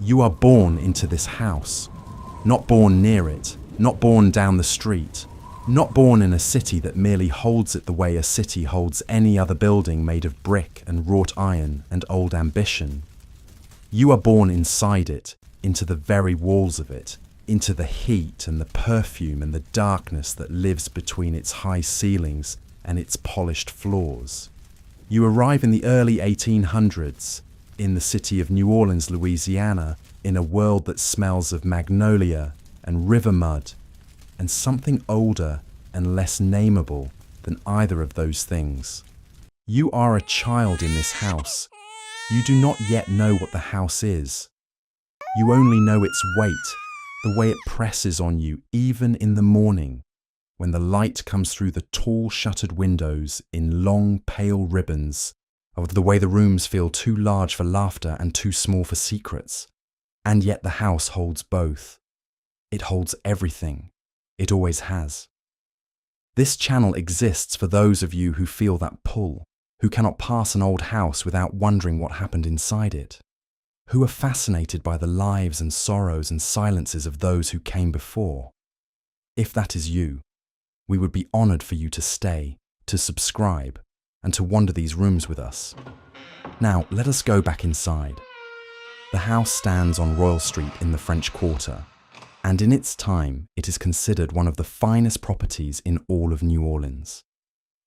You are born into this house, not born near it, not born down the street, not born in a city that merely holds it the way a city holds any other building made of brick and wrought iron and old ambition. You are born inside it, into the very walls of it, into the heat and the perfume and the darkness that lives between its high ceilings and its polished floors. You arrive in the early 1800s, in the city of New Orleans, Louisiana, in a world that smells of magnolia and river mud, and something older and less nameable than either of those things. You are a child in this house. You do not yet know what the house is. You only know its weight, the way it presses on you even in the morning, when the light comes through the tall shuttered windows in long pale ribbons, of the way the rooms feel too large for laughter and too small for secrets. And yet the house holds both. It holds everything. It always has. This channel exists for those of you who feel that pull, who cannot pass an old house without wondering what happened inside it, who are fascinated by the lives and sorrows and silences of those who came before. If that is you, we would be honored for you to stay, to subscribe, and to wander these rooms with us. Now, let us go back inside. The house stands on Royal Street in the French Quarter, and in its time, it is considered one of the finest properties in all of New Orleans.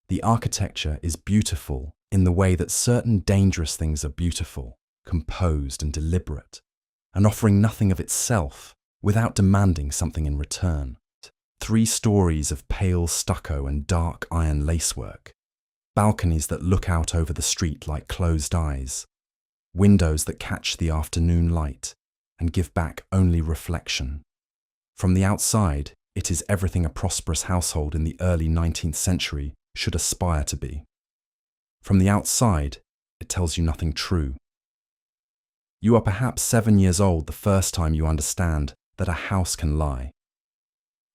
The architecture is beautiful in the way that certain dangerous things are beautiful, composed and deliberate, and offering nothing of itself without demanding something in return. 3 stories of pale stucco and dark iron lacework, balconies that look out over the street like closed eyes, windows that catch the afternoon light and give back only reflection. From the outside, it is everything a prosperous household in the early 19th century should aspire to be. From the outside, it tells you nothing true. You are perhaps 7 years old the first time you understand that a house can lie.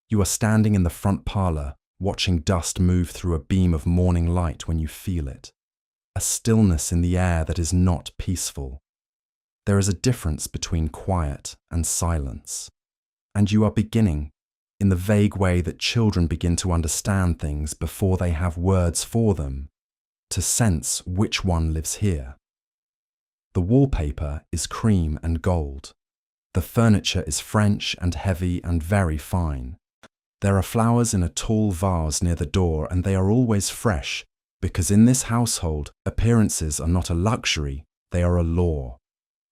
You are standing in the front parlour, watching dust move through a beam of morning light when you feel it. A stillness in the air that is not peaceful. There is a difference between quiet and silence. And you are beginning, in the vague way that children begin to understand things before they have words for them, to sense which one lives here. The wallpaper is cream and gold. The furniture is French and heavy and very fine. There are flowers in a tall vase near the door, and they are always fresh, because in this household, appearances are not a luxury, they are a law.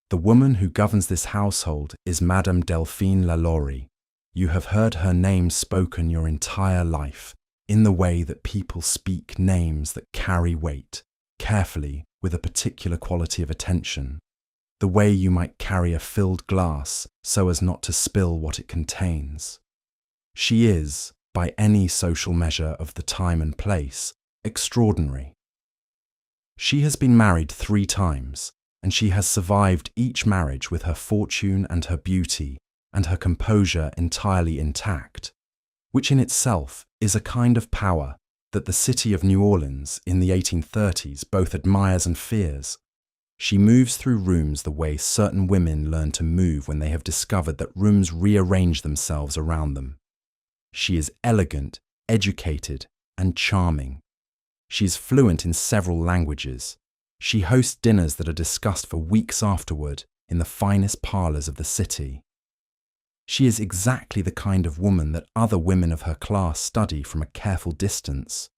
The woman who governs this household is Madame Delphine LaLaurie. You have heard her name spoken your entire life, in the way that people speak names that carry weight, carefully, with a particular quality of attention, the way you might carry a filled glass so as not to spill what it contains. She is, by any social measure of the time and place, extraordinary. She has been married 3 times, and she has survived each marriage with her fortune and her beauty and her composure entirely intact, which in itself is a kind of power that the city of New Orleans in the 1830s both admires and fears. She moves through rooms the way certain women learn to move when they have discovered that rooms rearrange themselves around them. She is elegant, educated, and charming. She is fluent in several languages. She hosts dinners that are discussed for weeks afterward in the finest parlours of the city. She is exactly the kind of woman that other women of her class study from a careful distance,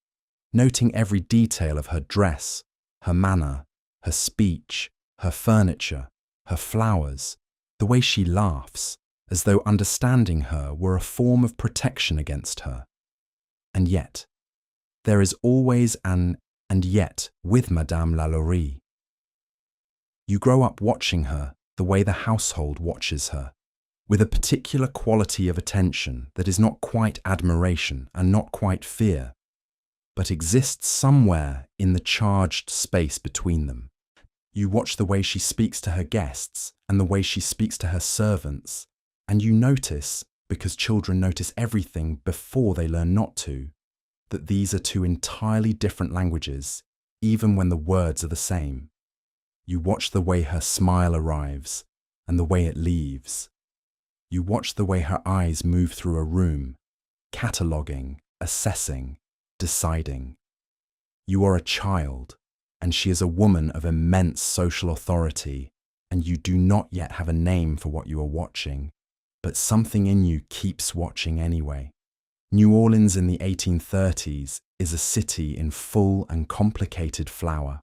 noting every detail of her dress, her manner, her speech, her furniture, her flowers, the way she laughs, as though understanding her were a form of protection against her. And yet, there is always an "and yet" with Madame LaLaurie. You grow up watching her the way the household watches her, with a particular quality of attention that is not quite admiration and not quite fear, but exists somewhere in the charged space between them. You watch the way she speaks to her guests and the way she speaks to her servants, and you notice, because children notice everything before they learn not to, that these are 2 entirely different languages, even when the words are the same. You watch the way her smile arrives, and the way it leaves. You watch the way her eyes move through a room, cataloguing, assessing, deciding. You are a child, and she is a woman of immense social authority, and you do not yet have a name for what you are watching, but something in you keeps watching anyway. New Orleans in the 1830s is a city in full and complicated flower.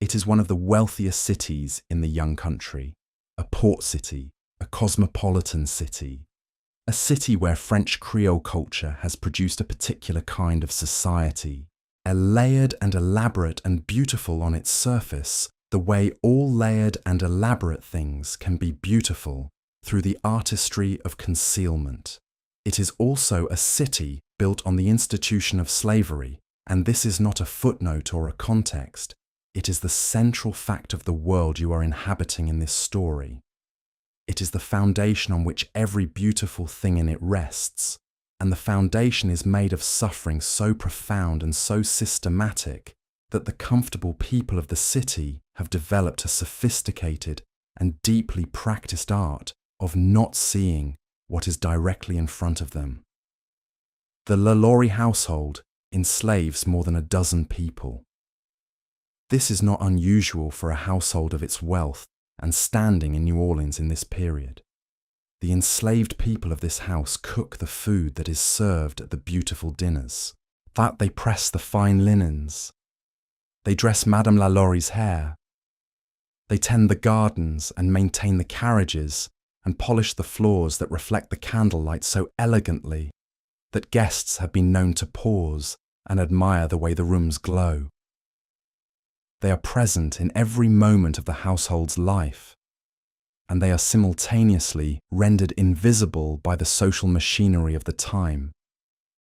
It is one of the wealthiest cities in the young country, a port city, a cosmopolitan city, a city where French Creole culture has produced a particular kind of society, a layered and elaborate and beautiful on its surface, the way all layered and elaborate things can be beautiful through the artistry of concealment. It is also a city built on the institution of slavery, and this is not a footnote or a context. It is the central fact of the world you are inhabiting in this story. It is the foundation on which every beautiful thing in it rests, and the foundation is made of suffering so profound and so systematic that the comfortable people of the city have developed a sophisticated and deeply practiced art of not seeing what is directly in front of them. The LaLaurie household enslaves more than a dozen people. This is not unusual for a household of its wealth and standing in New Orleans in this period. The enslaved people of this house cook the food that is served at the beautiful dinners, that they press the fine linens. They dress Madame LaLaurie's hair. They tend the gardens and maintain the carriages and polish the floors that reflect the candlelight so elegantly that guests have been known to pause and admire the way the rooms glow. They are present in every moment of the household's life, and they are simultaneously rendered invisible by the social machinery of the time,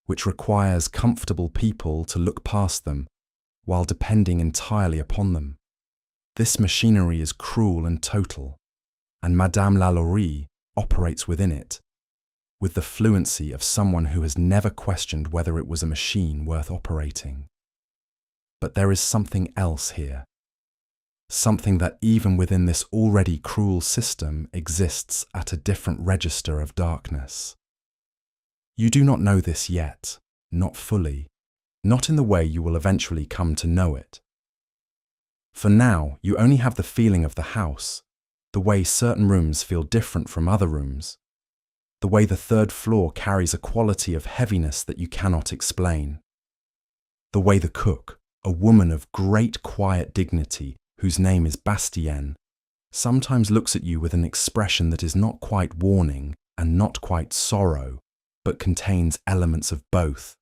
which requires comfortable people to look past them while depending entirely upon them. This machinery is cruel and total, and Madame LaLaurie operates within it, with the fluency of someone who has never questioned whether it was a machine worth operating. But there is something else here, something that even within this already cruel system exists at a different register of darkness. You do not know this yet, not fully, not in the way you will eventually come to know it. For now, you only have the feeling of the house, the way certain rooms feel different from other rooms, the way the third floor carries a quality of heaviness that you cannot explain, the way the cook, a woman of great quiet dignity whose name is Bastienne, sometimes looks at you with an expression that is not quite warning and not quite sorrow, but contains elements of both,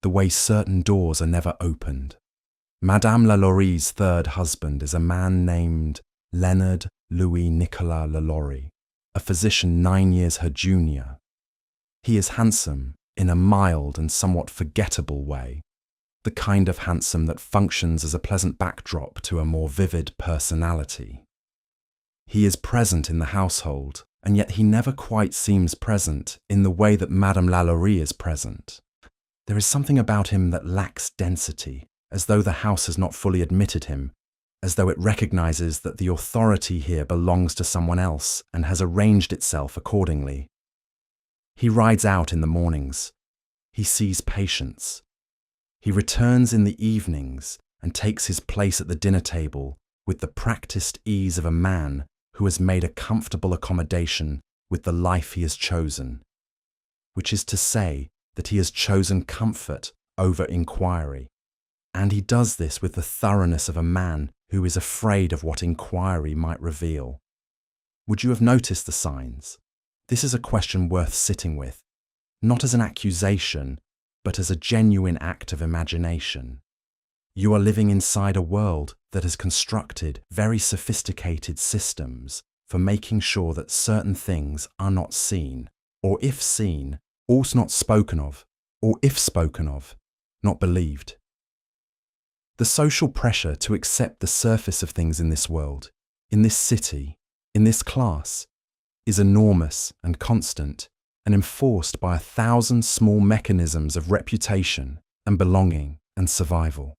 the way certain doors are never opened. Madame LaLaurie's third husband is a man named Leonard Louis Nicolas LaLaurie, a physician 9 years her junior. He is handsome in a mild and somewhat forgettable way, the kind of handsome that functions as a pleasant backdrop to a more vivid personality. He is present in the household, and yet he never quite seems present in the way that Madame LaLaurie is present. There is something about him that lacks density, as though the house has not fully admitted him, as though it recognizes that the authority here belongs to someone else and has arranged itself accordingly. He rides out in the mornings. He sees patients. He returns in the evenings and takes his place at the dinner table with the practiced ease of a man who has made a comfortable accommodation with the life he has chosen, which is to say that he has chosen comfort over inquiry. And he does this with the thoroughness of a man who is afraid of what inquiry might reveal. Would you have noticed the signs? This is a question worth sitting with, not as an accusation, but as a genuine act of imagination. You are living inside a world that has constructed very sophisticated systems for making sure that certain things are not seen, or if seen, also not spoken of, or if spoken of, not believed. The social pressure to accept the surface of things in this world, in this city, in this class, is enormous and constant and enforced by 1,000 small mechanisms of reputation and belonging and survival.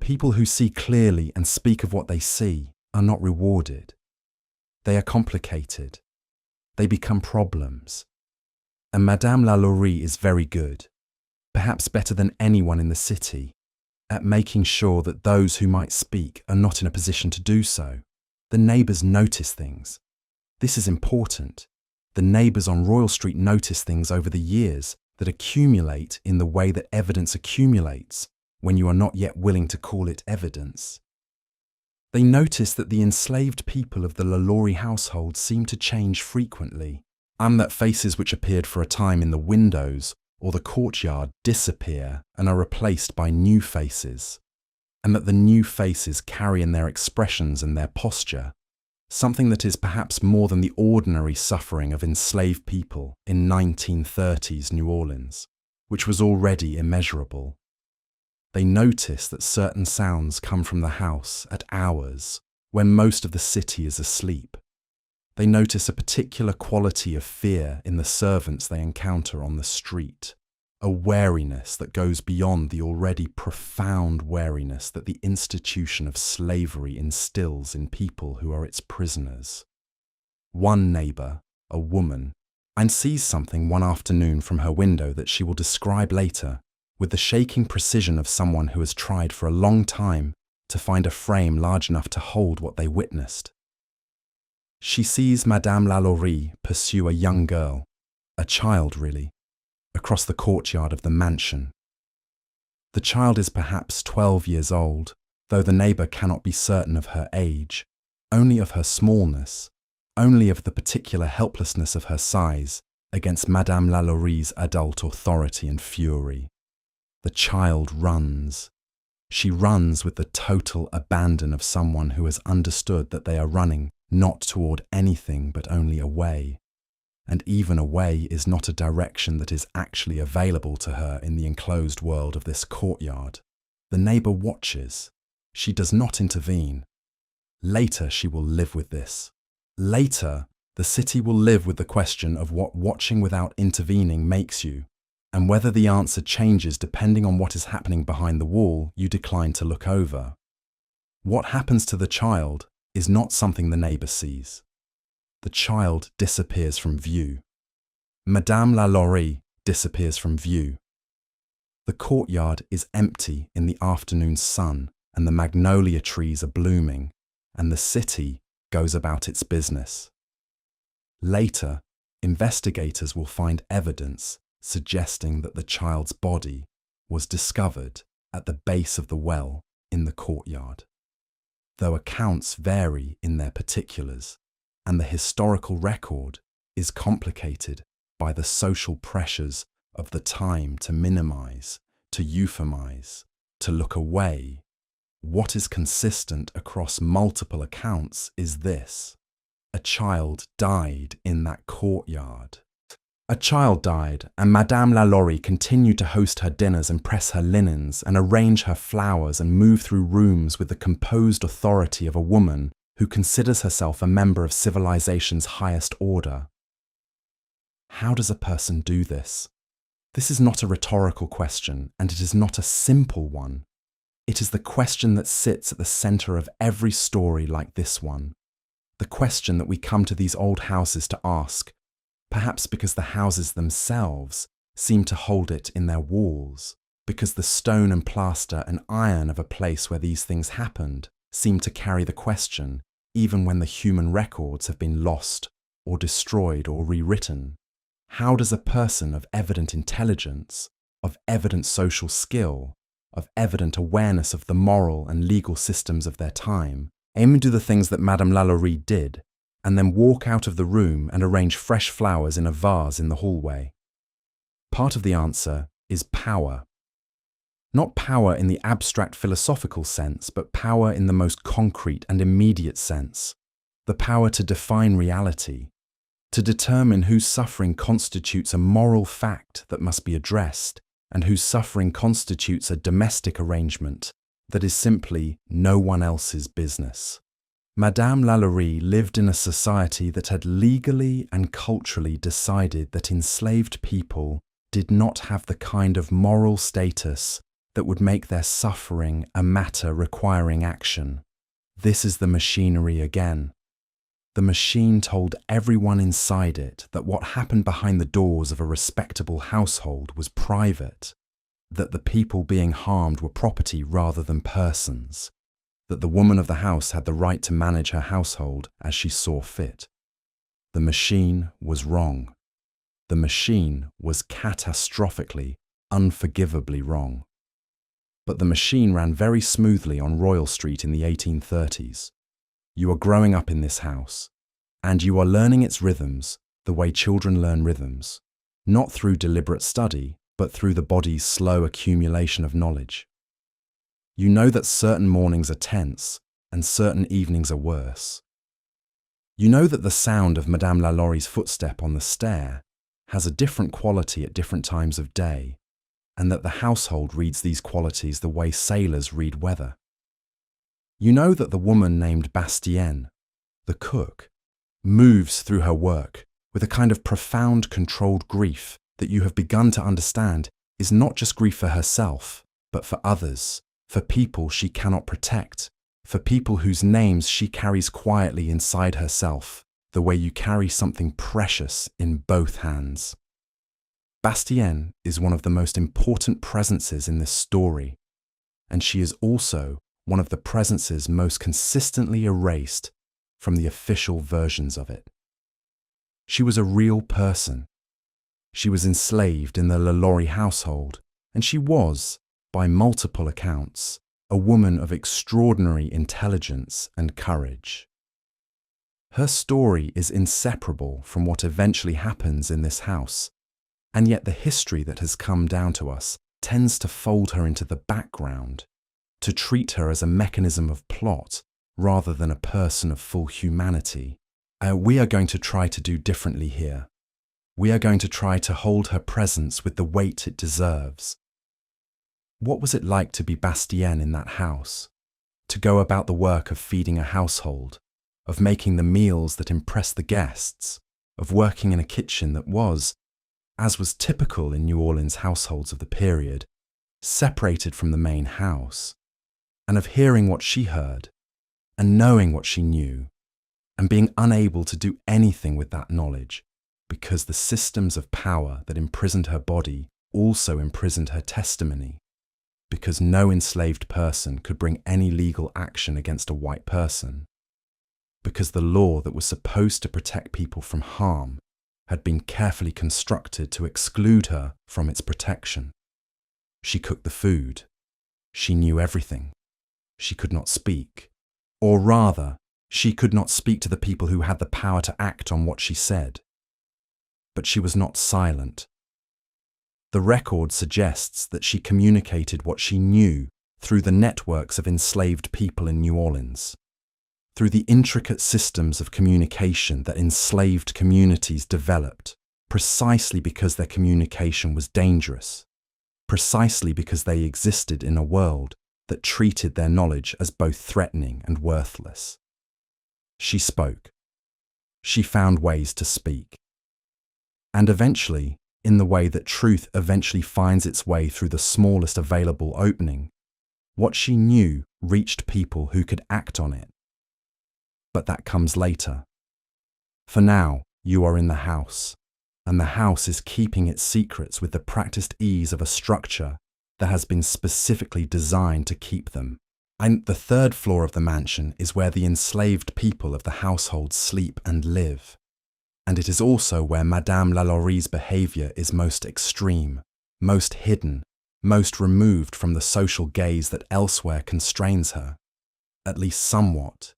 People who see clearly and speak of what they see are not rewarded. They are complicated. They become problems. And Madame LaLaurie is very good, perhaps better than anyone in the city, at making sure that those who might speak are not in a position to do so. The neighbours notice things. This is important. The neighbours on Royal Street notice things over the years that accumulate in the way that evidence accumulates when you are not yet willing to call it evidence. They notice that the enslaved people of the LaLaurie household seem to change frequently, and that faces which appeared for a time in the windows or the courtyard disappear and are replaced by new faces, and that the new faces carry in their expressions and their posture something that is perhaps more than the ordinary suffering of enslaved people in 1930s New Orleans, which was already immeasurable. They notice that certain sounds come from the house at hours when most of the city is asleep. They notice a particular quality of fear in the servants they encounter on the street, a wariness that goes beyond the already profound wariness that the institution of slavery instills in people who are its prisoners. One neighbour, a woman, and sees something one afternoon from her window that she will describe later with the shaking precision of someone who has tried for a long time to find a frame large enough to hold what they witnessed. She sees Madame LaLaurie pursue a young girl, a child really, across the courtyard of the mansion. The child is perhaps 12 years old, though the neighbour cannot be certain of her age, only of her smallness, only of the particular helplessness of her size against Madame LaLaurie's adult authority and fury. The child runs. She runs with the total abandon of someone who has understood that they are running not toward anything but only away. And even away is not a direction that is actually available to her in the enclosed world of this courtyard. The neighbour watches. She does not intervene. Later she will live with this. Later, the city will live with the question of what watching without intervening makes you, and whether the answer changes depending on what is happening behind the wall you decline to look over. What happens to the child is not something the neighbour sees. The child disappears from view. Madame LaLaurie disappears from view. The courtyard is empty in the afternoon sun, and the magnolia trees are blooming, and the city goes about its business. Later, investigators will find evidence suggesting that the child's body was discovered at the base of the well in the courtyard. Though accounts vary in their particulars, and the historical record is complicated by the social pressures of the time to minimize, to euphemize, to look away, what is consistent across multiple accounts is this: a child died in that courtyard. A child died, and Madame LaLaurie continued to host her dinners and press her linens and arrange her flowers and move through rooms with the composed authority of a woman who considers herself a member of civilization's highest order. How does a person do this? This is not a rhetorical question, and it is not a simple one. It is the question that sits at the center of every story like this one. The question that we come to these old houses to ask, perhaps because the houses themselves seem to hold it in their walls, because the stone and plaster and iron of a place where these things happened seem to carry the question, even when the human records have been lost or destroyed or rewritten. How does a person of evident intelligence, of evident social skill, of evident awareness of the moral and legal systems of their time, aim to do the things that Madame LaLaurie did, and then walk out of the room and arrange fresh flowers in a vase in the hallway? Part of the answer is power. Not power in the abstract philosophical sense, but power in the most concrete and immediate sense. The power to define reality, to determine whose suffering constitutes a moral fact that must be addressed, and whose suffering constitutes a domestic arrangement that is simply no one else's business. Madame LaLaurie lived in a society that had legally and culturally decided that enslaved people did not have the kind of moral status that would make their suffering a matter requiring action. This is the machinery again. The machine told everyone inside it that what happened behind the doors of a respectable household was private, that the people being harmed were property rather than persons, that the woman of the house had the right to manage her household as she saw fit. The machine was wrong. The machine was catastrophically, unforgivably wrong. But the machine ran very smoothly on Royal Street in the 1830s. You are growing up in this house, and you are learning its rhythms the way children learn rhythms, not through deliberate study, but through the body's slow accumulation of knowledge. You know that certain mornings are tense and certain evenings are worse. You know that the sound of Madame LaLaurie's footstep on the stair has a different quality at different times of day, and that the household reads these qualities the way sailors read weather. You know that the woman named Bastienne, the cook, moves through her work with a kind of profound controlled grief that you have begun to understand is not just grief for herself, but for others, for people she cannot protect, for people whose names she carries quietly inside herself, the way you carry something precious in both hands. Bastienne is one of the most important presences in this story, and she is also one of the presences most consistently erased from the official versions of it. She was a real person. She was enslaved in the LaLaurie household, and she was, by multiple accounts, a woman of extraordinary intelligence and courage. Her story is inseparable from what eventually happens in this house, and yet the history that has come down to us tends to fold her into the background, to treat her as a mechanism of plot rather than a person of full humanity. We are going to try to do differently here. We are going to try to hold her presence with the weight it deserves. What was it like to be Bastienne in that house? To go about the work of feeding a household, of making the meals that impressed the guests, of working in a kitchen that was, as was typical in New Orleans households of the period, separated from the main house, and of hearing what she heard, and knowing what she knew, and being unable to do anything with that knowledge, because the systems of power that imprisoned her body also imprisoned her testimony, because no enslaved person could bring any legal action against a white person, because the law that was supposed to protect people from harm had been carefully constructed to exclude her from its protection. She cooked the food. She knew everything. She could not speak, or rather, she could not speak to the people who had the power to act on what she said. But she was not silent. The record suggests that she communicated what she knew through the networks of enslaved people in New Orleans, through the intricate systems of communication that enslaved communities developed, precisely because their communication was dangerous, precisely because they existed in a world that treated their knowledge as both threatening and worthless. She spoke. She found ways to speak. And eventually, in the way that truth eventually finds its way through the smallest available opening, what she knew reached people who could act on it. But that comes later. For now, you are in the house, and the house is keeping its secrets with the practiced ease of a structure that has been specifically designed to keep them. And the third floor of the mansion is where the enslaved people of the household sleep and live. And it is also where Madame LaLaurie's behavior is most extreme, most hidden, most removed from the social gaze that elsewhere constrains her, at least somewhat,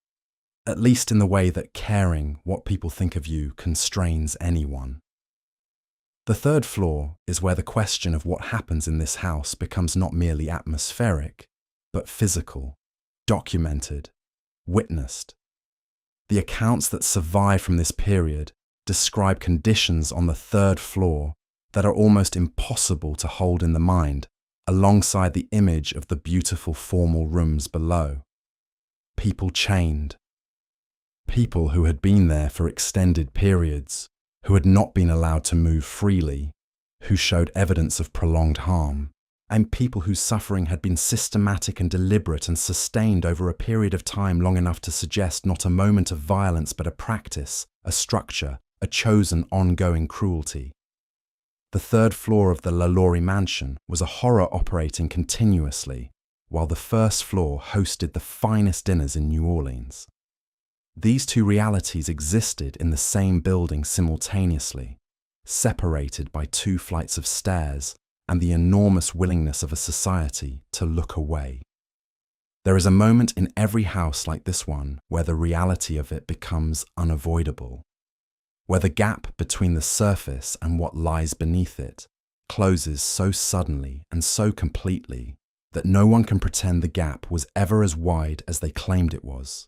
at least in the way that caring what people think of you constrains anyone. The third floor is where the question of what happens in this house becomes not merely atmospheric, but physical, documented, witnessed. The accounts that survive from this period describe conditions on the third floor that are almost impossible to hold in the mind, alongside the image of the beautiful formal rooms below. People chained. People who had been there for extended periods, who had not been allowed to move freely, who showed evidence of prolonged harm, and people whose suffering had been systematic and deliberate and sustained over a period of time long enough to suggest not a moment of violence but a practice, a structure, a chosen ongoing cruelty. The third floor of the LaLaurie Mansion was a horror operating continuously, while the first floor hosted the finest dinners in New Orleans. These two realities existed in the same building simultaneously, separated by 2 flights of stairs and the enormous willingness of a society to look away. There is a moment in every house like this one where the reality of it becomes unavoidable, where the gap between the surface and what lies beneath it closes so suddenly and so completely that no one can pretend the gap was ever as wide as they claimed it was.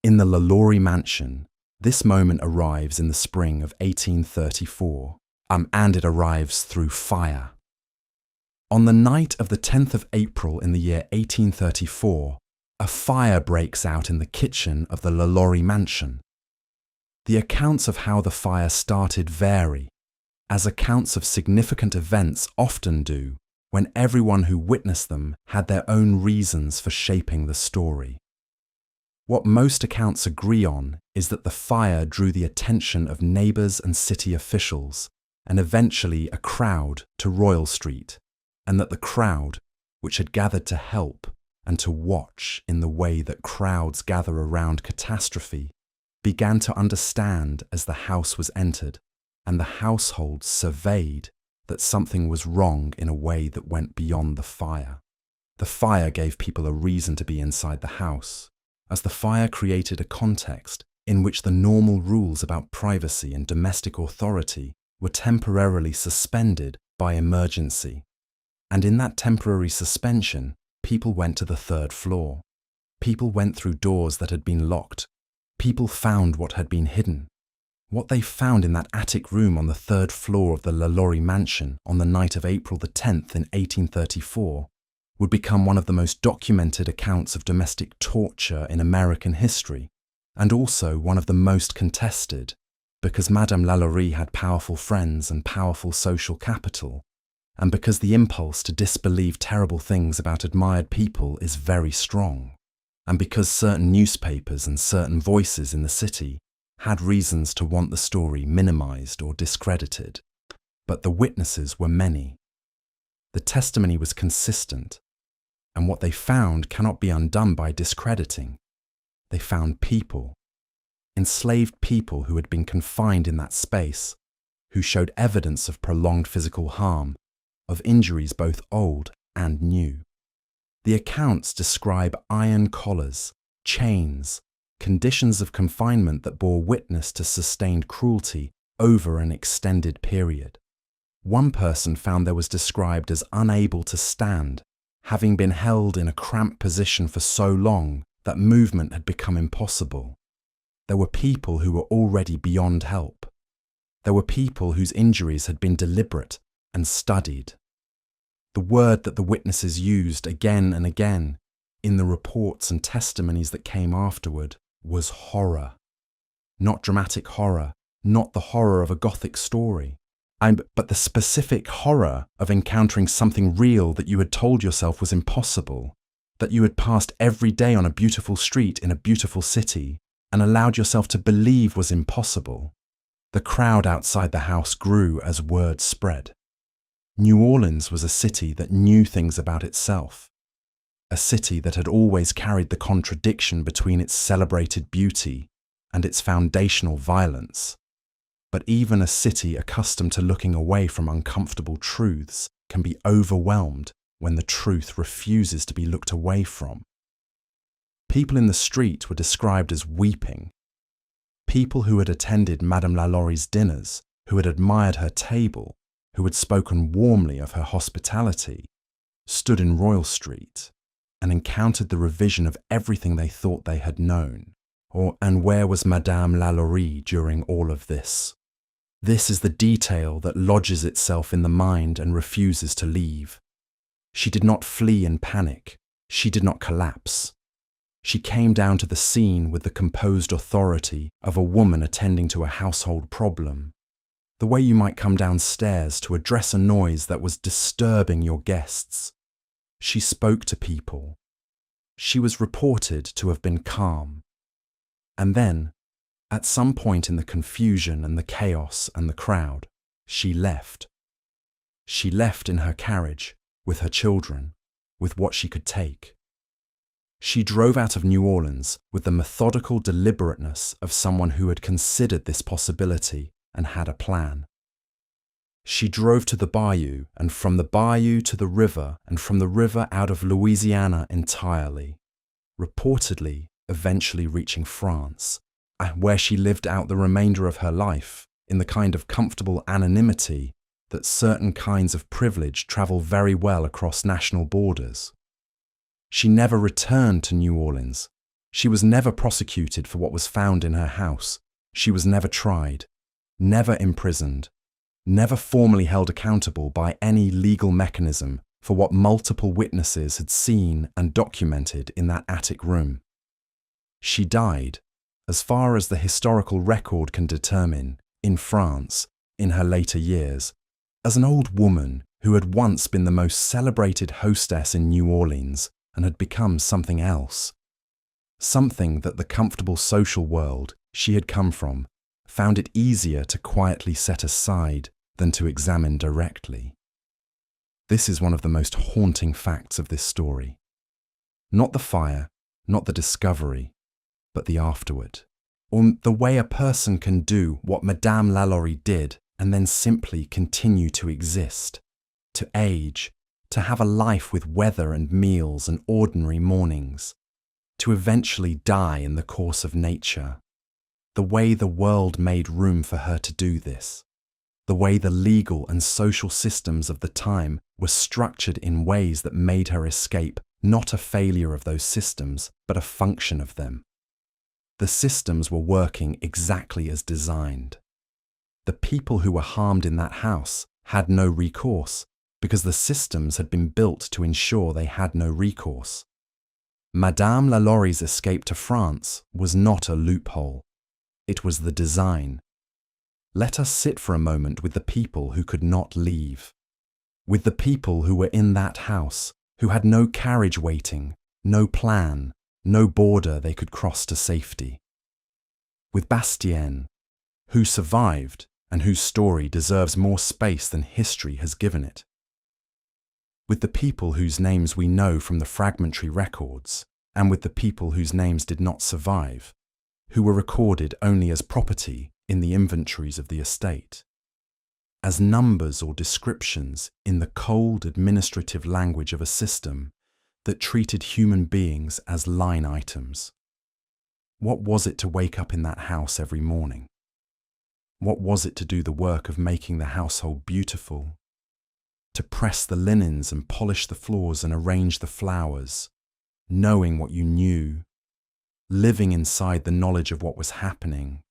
In the LaLaurie Mansion, this moment arrives in the spring of 1834, and it arrives through fire. On the night of the 10th of April in the year 1834, a fire breaks out in the kitchen of the LaLaurie Mansion. The accounts of how the fire started vary, as accounts of significant events often do when everyone who witnessed them had their own reasons for shaping the story. What most accounts agree on is that the fire drew the attention of neighbours and city officials, and eventually a crowd to Royal Street, and that the crowd, which had gathered to help and to watch in the way that crowds gather around catastrophe, began to understand as the house was entered and the household surveyed that something was wrong in a way that went beyond the fire. The fire gave people a reason to be inside the house, as the fire created a context in which the normal rules about privacy and domestic authority were temporarily suspended by emergency. And in that temporary suspension, people went to the 3rd floor. People went through doors that had been locked. People found what had been hidden. What they found in that attic room on the 3rd floor of the LaLaurie Mansion on the night of April the 10th in 1834 would become one of the most documented accounts of domestic torture in American history, and also one of the most contested, because Madame LaLaurie had powerful friends and powerful social capital, and because the impulse to disbelieve terrible things about admired people is very strong, and because certain newspapers and certain voices in the city had reasons to want the story minimized or discredited. But the witnesses were many. The testimony was consistent, and what they found cannot be undone by discrediting. They found people, enslaved people who had been confined in that space, who showed evidence of prolonged physical harm, of injuries both old and new. The accounts describe iron collars, chains, conditions of confinement that bore witness to sustained cruelty over an extended period. One person found there was described as unable to stand, having been held in a cramped position for so long that movement had become impossible. There were people who were already beyond help. There were people whose injuries had been deliberate and studied. The word that the witnesses used again and again in the reports and testimonies that came afterward was horror. Not dramatic horror, not the horror of a Gothic story, but the specific horror of encountering something real that you had told yourself was impossible, that you had passed every day on a beautiful street in a beautiful city and allowed yourself to believe was impossible. The crowd outside the house grew as word spread. New Orleans was a city that knew things about itself, a city that had always carried the contradiction between its celebrated beauty and its foundational violence. But even a city accustomed to looking away from uncomfortable truths can be overwhelmed when the truth refuses to be looked away from. People in the street were described as weeping. People who had attended Madame LaLaurie's dinners, who had admired her table, who had spoken warmly of her hospitality, stood in Royal Street and encountered the revision of everything they thought they had known. And where was Madame LaLaurie during all of this? This is the detail that lodges itself in the mind and refuses to leave. She did not flee in panic. She did not collapse. She came down to the scene with the composed authority of a woman attending to a household problem. The way you might come downstairs to address a noise that was disturbing your guests, She spoke to people. She was reported to have been calm. And then, at some point in the confusion and the chaos and the crowd, she left. She left in her carriage, with her children, with what she could take. She drove out of New Orleans with the methodical deliberateness of someone who had considered this possibility and had a plan. She drove to the bayou, and from the bayou to the river, and from the river out of Louisiana entirely, reportedly eventually reaching France, where she lived out the remainder of her life in the kind of comfortable anonymity that certain kinds of privilege travel very well across national borders. She never returned to New Orleans. She was never prosecuted for what was found in her house. She was never tried, never imprisoned, never formally held accountable by any legal mechanism for what multiple witnesses had seen and documented in that attic room. She died, as far as the historical record can determine, in France, in her later years, as an old woman who had once been the most celebrated hostess in New Orleans and had become something else. Something that the comfortable social world she had come from found it easier to quietly set aside than to examine directly. This is one of the most haunting facts of this story. Not the fire, not the discovery, but the afterward. Or the way a person can do what Madame LaLaurie did and then simply continue to exist, to age, to have a life with weather and meals and ordinary mornings, to eventually die in the course of nature. The way the world made room for her to do this. The way the legal and social systems of the time were structured in ways that made her escape not a failure of those systems, but a function of them. The systems were working exactly as designed. The people who were harmed in that house had no recourse because the systems had been built to ensure they had no recourse. Madame LaLaurie's escape to France was not a loophole. It was the design. Let us sit for a moment with the people who could not leave. With the people who were in that house, who had no carriage waiting, no plan, no border they could cross to safety. With Bastien, who survived and whose story deserves more space than history has given it. With the people whose names we know from the fragmentary records, and with the people whose names did not survive, who were recorded only as property in the inventories of the estate, as numbers or descriptions in the cold administrative language of a system that treated human beings as line items. What was it to wake up in that house every morning? What was it to do the work of making the household beautiful? To press the linens and polish the floors and arrange the flowers, knowing what you knew, living inside the knowledge of what was happening,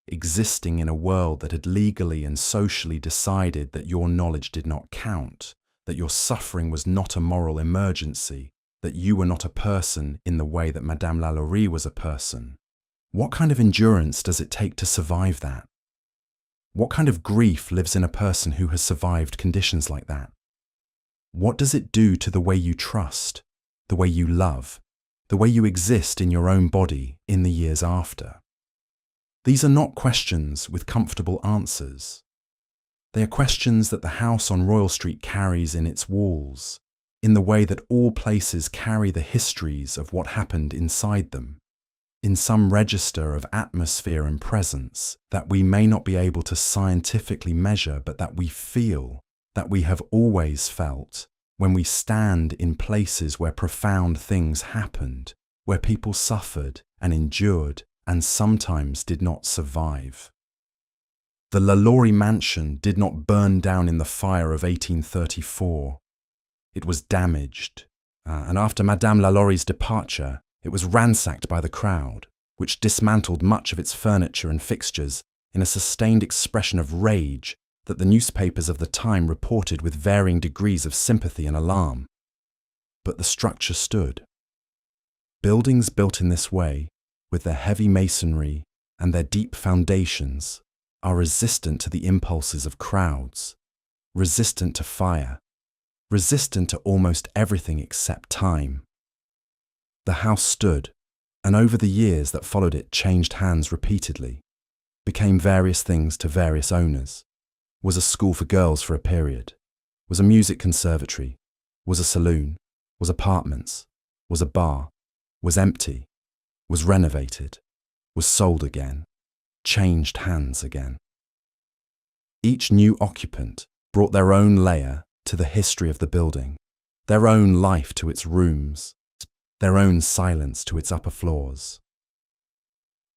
existing in a world that had legally and socially decided that your knowledge did not count, that your suffering was not a moral emergency, that you were not a person in the way that Madame LaLaurie was a person. What kind of endurance does it take to survive that? What kind of grief lives in a person who has survived conditions like that? What does it do to the way you trust, the way you love, the way you exist in your own body in the years after? These are not questions with comfortable answers. They are questions that the house on Royal Street carries in its walls, in the way that all places carry the histories of what happened inside them, in some register of atmosphere and presence that we may not be able to scientifically measure, but that we feel, that we have always felt, when we stand in places where profound things happened, where people suffered and endured and sometimes did not survive. The LaLaurie Mansion did not burn down in the fire of 1834. It was damaged, and after Madame LaLaurie's departure, it was ransacked by the crowd, which dismantled much of its furniture and fixtures in a sustained expression of rage that the newspapers of the time reported with varying degrees of sympathy and alarm. But the structure stood. Buildings built in this way, with their heavy masonry and their deep foundations, are resistant to the impulses of crowds, resistant to fire, resistant to almost everything except time. The house stood, and over the years that followed it changed hands repeatedly, became various things to various owners, was a school for girls for a period, was a music conservatory, was a saloon, was apartments, was a bar, was empty, was renovated, was sold again, changed hands again. Each new occupant brought their own layer to the history of the building, their own life to its rooms, their own silence to its upper floors.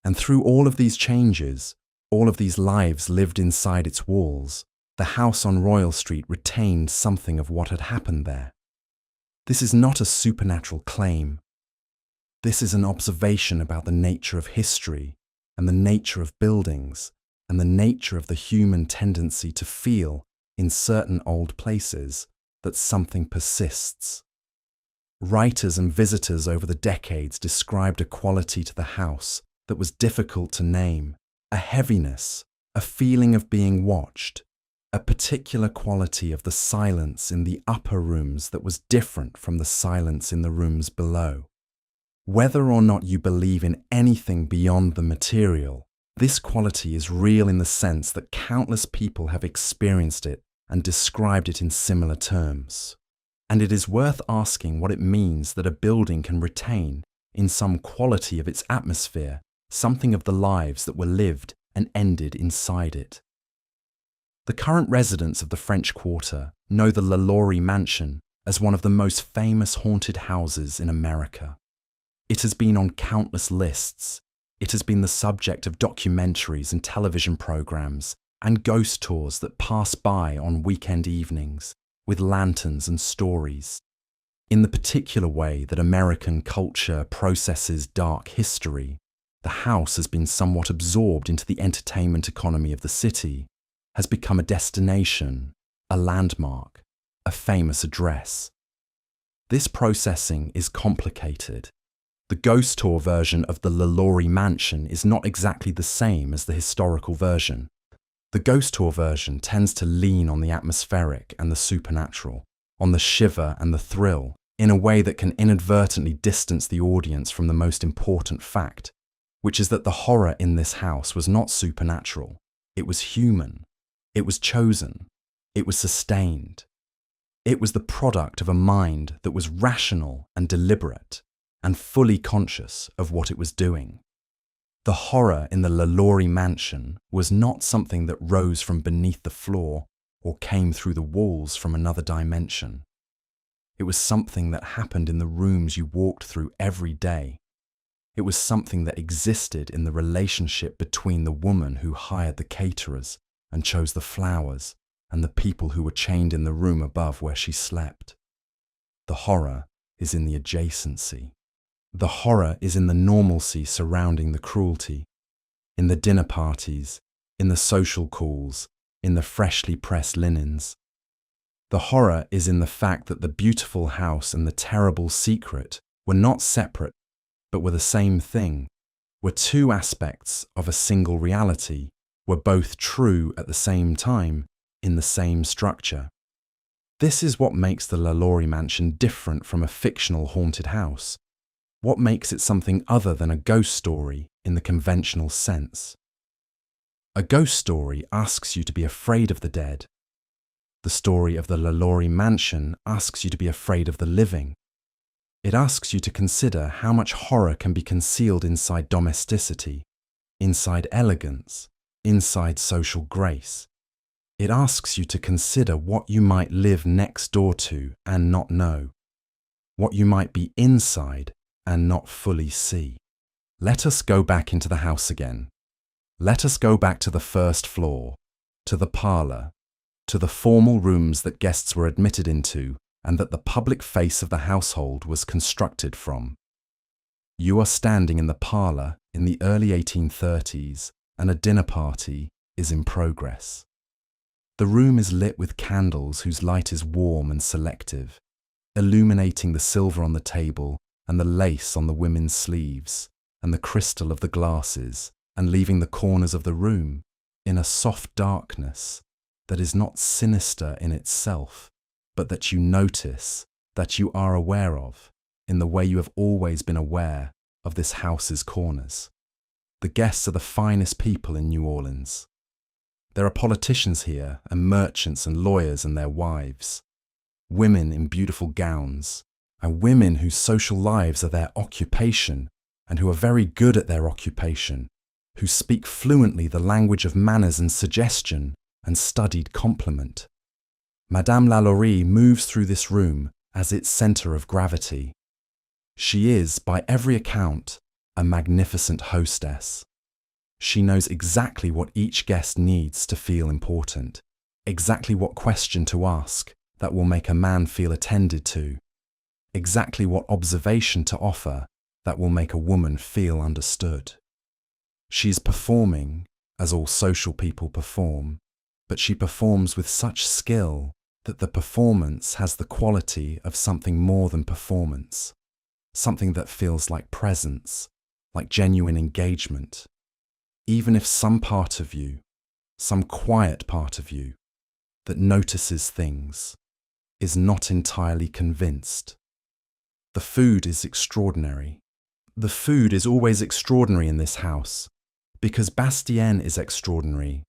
And through all of these changes, all of these lives lived inside its walls, the house on Royal Street retained something of what had happened there. This is not a supernatural claim. This is an observation about the nature of history and the nature of buildings and the nature of the human tendency to feel, in certain old places, that something persists. Writers and visitors over the decades described a quality to the house that was difficult to name, a heaviness, a feeling of being watched, a particular quality of the silence in the upper rooms that was different from the silence in the rooms below. Whether or not you believe in anything beyond the material, this quality is real in the sense that countless people have experienced it and described it in similar terms. And it is worth asking what it means that a building can retain, in some quality of its atmosphere, something of the lives that were lived and ended inside it. The current residents of the French Quarter know the LaLaurie Mansion as one of the most famous haunted houses in America. It has been on countless lists. It has been the subject of documentaries and television programs and ghost tours that pass by on weekend evenings with lanterns and stories. In the particular way that American culture processes dark history, the house has been somewhat absorbed into the entertainment economy of the city, has become a destination, a landmark, a famous address. This processing is complicated. The ghost tour version of the LaLaurie Mansion is not exactly the same as the historical version. The ghost tour version tends to lean on the atmospheric and the supernatural, on the shiver and the thrill, in a way that can inadvertently distance the audience from the most important fact, which is that the horror in this house was not supernatural. It was human. It was chosen. It was sustained. It was the product of a mind that was rational and deliberate and fully conscious of what it was doing. The horror in the LaLaurie Mansion was not something that rose from beneath the floor or came through the walls from another dimension. It was something that happened in the rooms you walked through every day. It was something that existed in the relationship between the woman who hired the caterers and chose the flowers and the people who were chained in the room above where she slept. The horror is in the adjacency. The horror is in the normalcy surrounding the cruelty, in the dinner parties, in the social calls, in the freshly pressed linens. The horror is in the fact that the beautiful house and the terrible secret were not separate, but were the same thing, were two aspects of a single reality, were both true at the same time, in the same structure. This is what makes the LaLaurie Mansion different from a fictional haunted house. What makes it something other than a ghost story in the conventional sense? A ghost story asks you to be afraid of the dead. The story of the LaLaurie Mansion asks you to be afraid of the living. It asks you to consider how much horror can be concealed inside domesticity, inside elegance, inside social grace. It asks you to consider what you might live next door to and not know, what you might be inside and not fully see. Let us go back into the house again. Let us go back to the first floor, to the parlour, to the formal rooms that guests were admitted into and that the public face of the household was constructed from. You are standing in the parlour in the early 1830s and a dinner party is in progress. The room is lit with candles whose light is warm and selective, illuminating the silver on the table and the lace on the women's sleeves and the crystal of the glasses, and leaving the corners of the room in a soft darkness that is not sinister in itself, but that you notice, that you are aware of, in the way you have always been aware of this house's corners. The guests are the finest people in New Orleans. There are politicians here, and merchants and lawyers and their wives, women in beautiful gowns, and women whose social lives are their occupation and who are very good at their occupation, who speak fluently the language of manners and suggestion and studied compliment. Madame LaLaurie moves through this room as its centre of gravity. She is, by every account, a magnificent hostess. She knows exactly what each guest needs to feel important, exactly what question to ask that will make a man feel attended to, exactly what observation to offer that will make a woman feel understood. She is performing, as all social people perform, but she performs with such skill that the performance has the quality of something more than performance, something that feels like presence, like genuine engagement, even if some part of you, some quiet part of you, that notices things, is not entirely convinced. The food is extraordinary. The food is always extraordinary in this house, because Bastienne is extraordinary,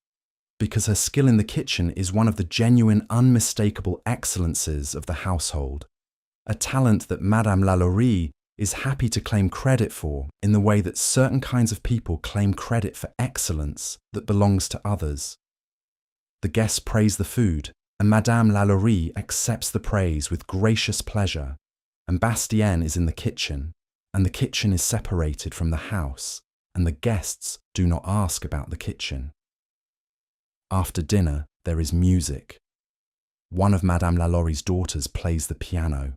because her skill in the kitchen is one of the genuine, unmistakable excellences of the household, a talent that Madame LaLaurie is happy to claim credit for in the way that certain kinds of people claim credit for excellence that belongs to others. The guests praise the food, and Madame LaLaurie accepts the praise with gracious pleasure, and Bastienne is in the kitchen, and the kitchen is separated from the house, and the guests do not ask about the kitchen. After dinner, there is music. One of Madame LaLaurie's daughters plays the piano.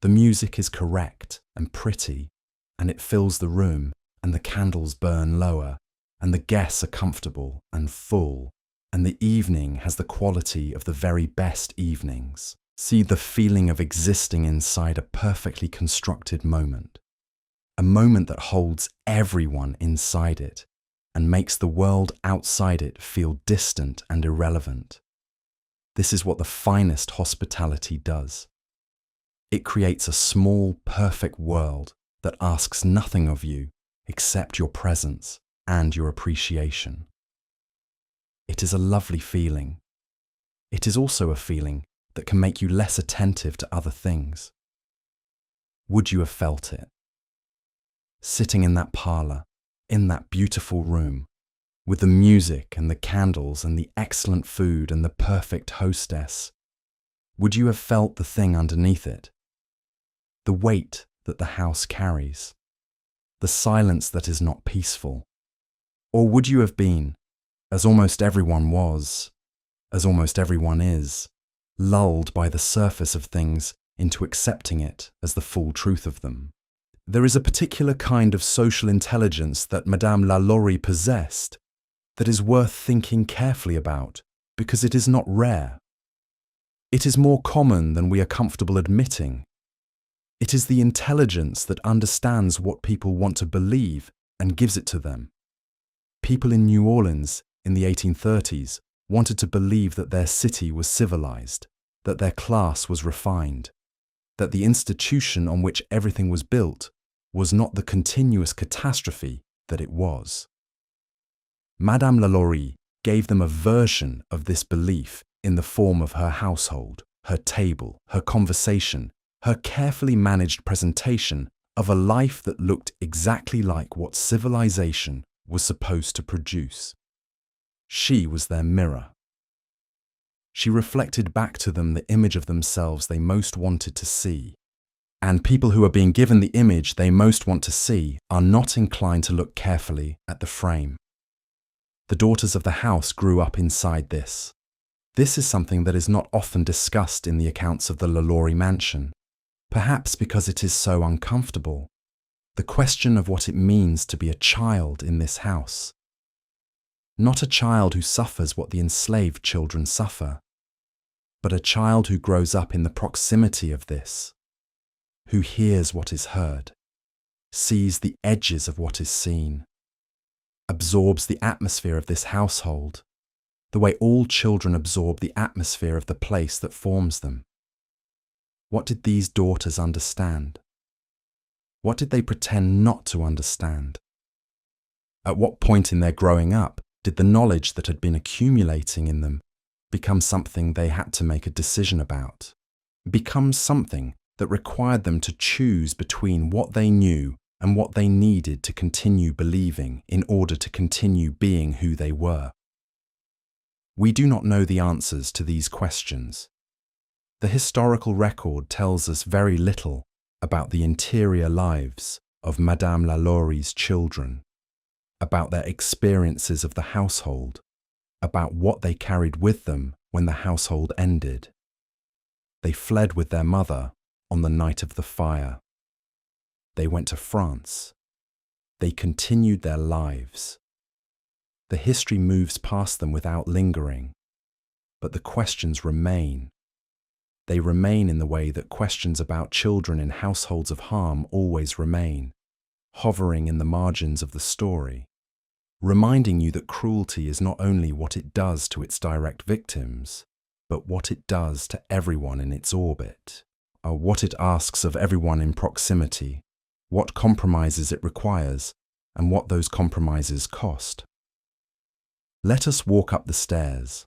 The music is correct and pretty, and it fills the room, and the candles burn lower, and the guests are comfortable and full, and the evening has the quality of the very best evenings. See the feeling of existing inside a perfectly constructed moment, a moment that holds everyone inside it and makes the world outside it feel distant and irrelevant. This is what the finest hospitality does. It creates a small, perfect world that asks nothing of you except your presence and your appreciation. It is a lovely feeling. It is also a feeling that can make you less attentive to other things. Would you have felt it? Sitting in that parlour, in that beautiful room, with the music and the candles and the excellent food and the perfect hostess, would you have felt the thing underneath it? The weight that the house carries, the silence that is not peaceful? Or would you have been, as almost everyone was, as almost everyone is, lulled by the surface of things into accepting it as the full truth of them? There is a particular kind of social intelligence that Madame LaLaurie possessed that is worth thinking carefully about, because it is not rare. It is more common than we are comfortable admitting. It is the intelligence that understands what people want to believe and gives it to them. People in New Orleans in the 1830s wanted to believe that their city was civilized, that their class was refined, that the institution on which everything was built was not the continuous catastrophe that it was. Madame LaLaurie gave them a version of this belief in the form of her household, her table, her conversation, her carefully managed presentation of a life that looked exactly like what civilization was supposed to produce. She was their mirror. She reflected back to them the image of themselves they most wanted to see. And people who are being given the image they most want to see are not inclined to look carefully at the frame. The daughters of the house grew up inside this. This is something that is not often discussed in the accounts of the LaLaurie Mansion, perhaps because it is so uncomfortable. The question of what it means to be a child in this house. Not a child who suffers what the enslaved children suffer, but a child who grows up in the proximity of this, who hears what is heard, sees the edges of what is seen, absorbs the atmosphere of this household, the way all children absorb the atmosphere of the place that forms them. What did these daughters understand? What did they pretend not to understand? At what point in their growing up did the knowledge that had been accumulating in them become something they had to make a decision about? Become something that required them to choose between what they knew and what they needed to continue believing in order to continue being who they were? We do not know the answers to these questions. The historical record tells us very little about the interior lives of Madame LaLaurie's children, about their experiences of the household, about what they carried with them when the household ended. They fled with their mother on the night of the fire. They went to France. They continued their lives. The history moves past them without lingering, but the questions remain. They remain in the way that questions about children in households of harm always remain, hovering in the margins of the story, reminding you that cruelty is not only what it does to its direct victims, but what it does to everyone in its orbit, or what it asks of everyone in proximity, what compromises it requires, and what those compromises cost. Let us walk up the stairs.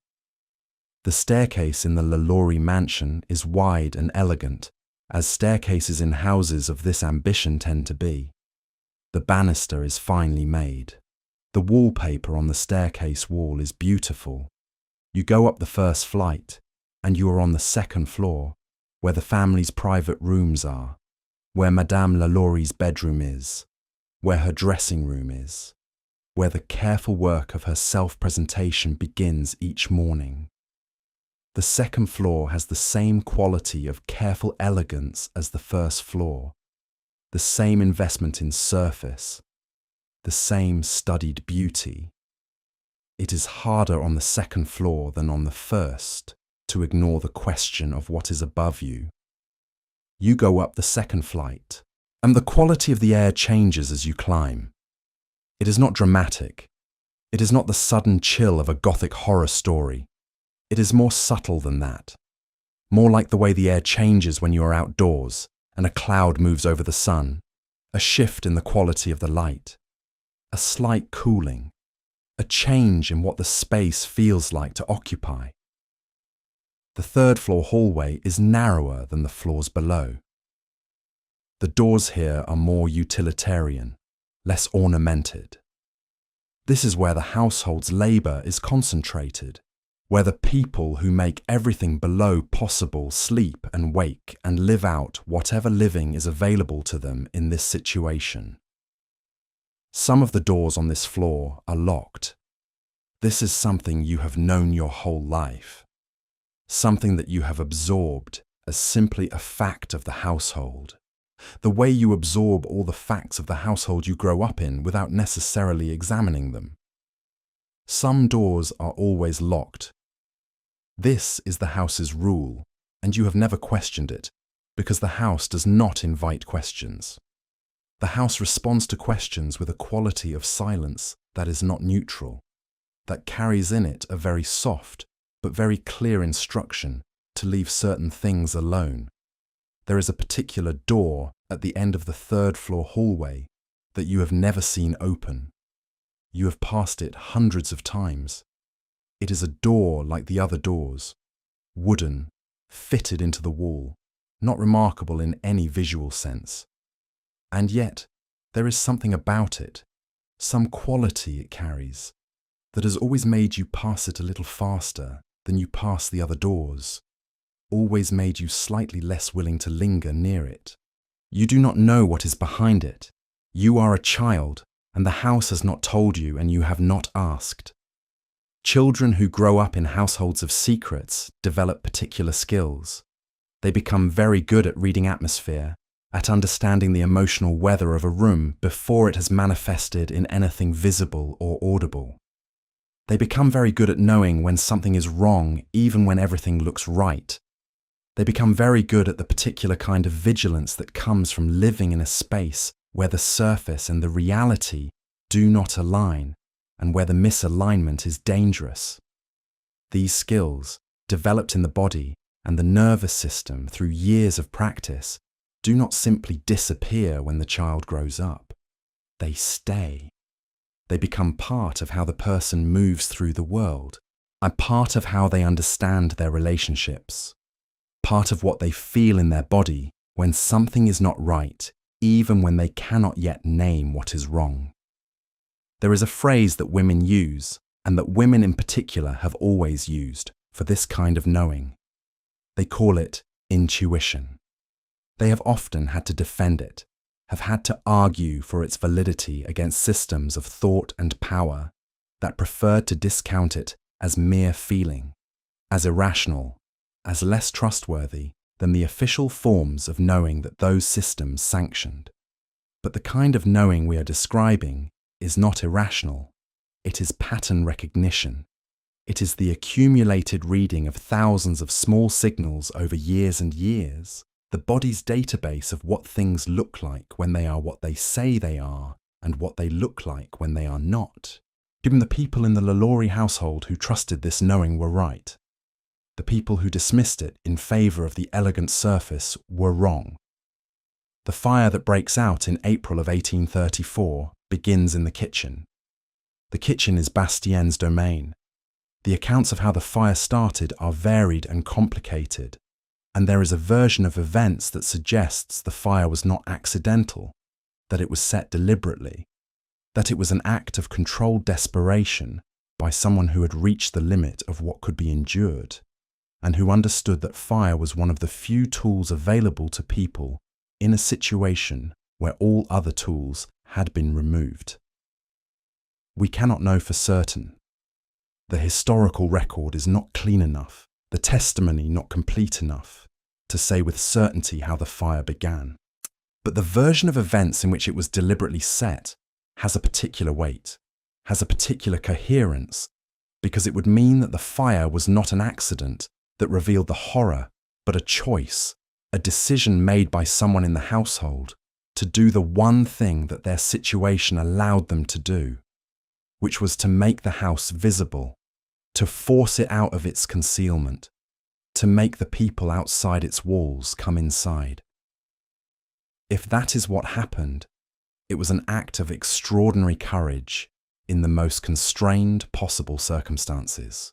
The staircase in the LaLaurie Mansion is wide and elegant, as staircases in houses of this ambition tend to be. The banister is finely made. The wallpaper on the staircase wall is beautiful. You go up the first flight, and you are on the second floor, where the family's private rooms are, where Madame LaLaurie's bedroom is, where her dressing room is, where the careful work of her self-presentation begins each morning. The second floor has the same quality of careful elegance as the first floor, the same investment in surface, the same studied beauty. It is harder on the second floor than on the first to ignore the question of what is above you. You go up the second flight, and the quality of the air changes as you climb. It is not dramatic. It is not the sudden chill of a Gothic horror story. It is more subtle than that, more like the way the air changes when you are outdoors and a cloud moves over the sun, a shift in the quality of the light, a slight cooling, a change in what the space feels like to occupy. The third floor hallway is narrower than the floors below. The doors here are more utilitarian, less ornamented. This is where the household's labour is concentrated, where the people who make everything below possible sleep and wake and live out whatever living is available to them in this situation. Some of the doors on this floor are locked. This is something you have known your whole life, something that you have absorbed as simply a fact of the household, the way you absorb all the facts of the household you grow up in without necessarily examining them. Some doors are always locked. This is the house's rule, and you have never questioned it, because the house does not invite questions. The house responds to questions with a quality of silence that is not neutral, that carries in it a very soft but very clear instruction to leave certain things alone. There is a particular door at the end of the third floor hallway that you have never seen open. You have passed it hundreds of times. It is a door like the other doors, wooden, fitted into the wall, not remarkable in any visual sense. And yet, there is something about it, some quality it carries, that has always made you pass it a little faster than you pass the other doors, always made you slightly less willing to linger near it. You do not know what is behind it. You are a child, and the house has not told you, and you have not asked. Children who grow up in households of secrets develop particular skills. They become very good at reading atmosphere, at understanding the emotional weather of a room before it has manifested in anything visible or audible. They become very good at knowing when something is wrong even when everything looks right. They become very good at the particular kind of vigilance that comes from living in a space where the surface and the reality do not align, and where the misalignment is dangerous. These skills, developed in the body and the nervous system through years of practice, do not simply disappear when the child grows up. They stay. They become part of how the person moves through the world, a part of how they understand their relationships, part of what they feel in their body when something is not right, even when they cannot yet name what is wrong. There is a phrase that women use, and that women in particular have always used, for this kind of knowing. They call it intuition. They have often had to defend it, have had to argue for its validity against systems of thought and power that preferred to discount it as mere feeling, as irrational, as less trustworthy than the official forms of knowing that those systems sanctioned. But the kind of knowing we are describing is not irrational. It is pattern recognition. It is the accumulated reading of thousands of small signals over years and years, the body's database of what things look like when they are what they say they are and what they look like when they are not. Even the people in the LaLaurie household who trusted this knowing were right. The people who dismissed it in favour of the elegant surface were wrong. The fire that breaks out in April of 1834 begins in the kitchen. The kitchen is Bastienne's domain. The accounts of how the fire started are varied and complicated, and there is a version of events that suggests the fire was not accidental, that it was set deliberately, that it was an act of controlled desperation by someone who had reached the limit of what could be endured, and who understood that fire was one of the few tools available to people in a situation where all other tools had been removed. We cannot know for certain. The historical record is not clean enough, the testimony not complete enough, to say with certainty how the fire began. But the version of events in which it was deliberately set has a particular weight, has a particular coherence, because it would mean that the fire was not an accident that revealed the horror, but a choice, a decision made by someone in the household to do the one thing that their situation allowed them to do, which was to make the house visible, to force it out of its concealment, to make the people outside its walls come inside. If that is what happened, it was an act of extraordinary courage in the most constrained possible circumstances.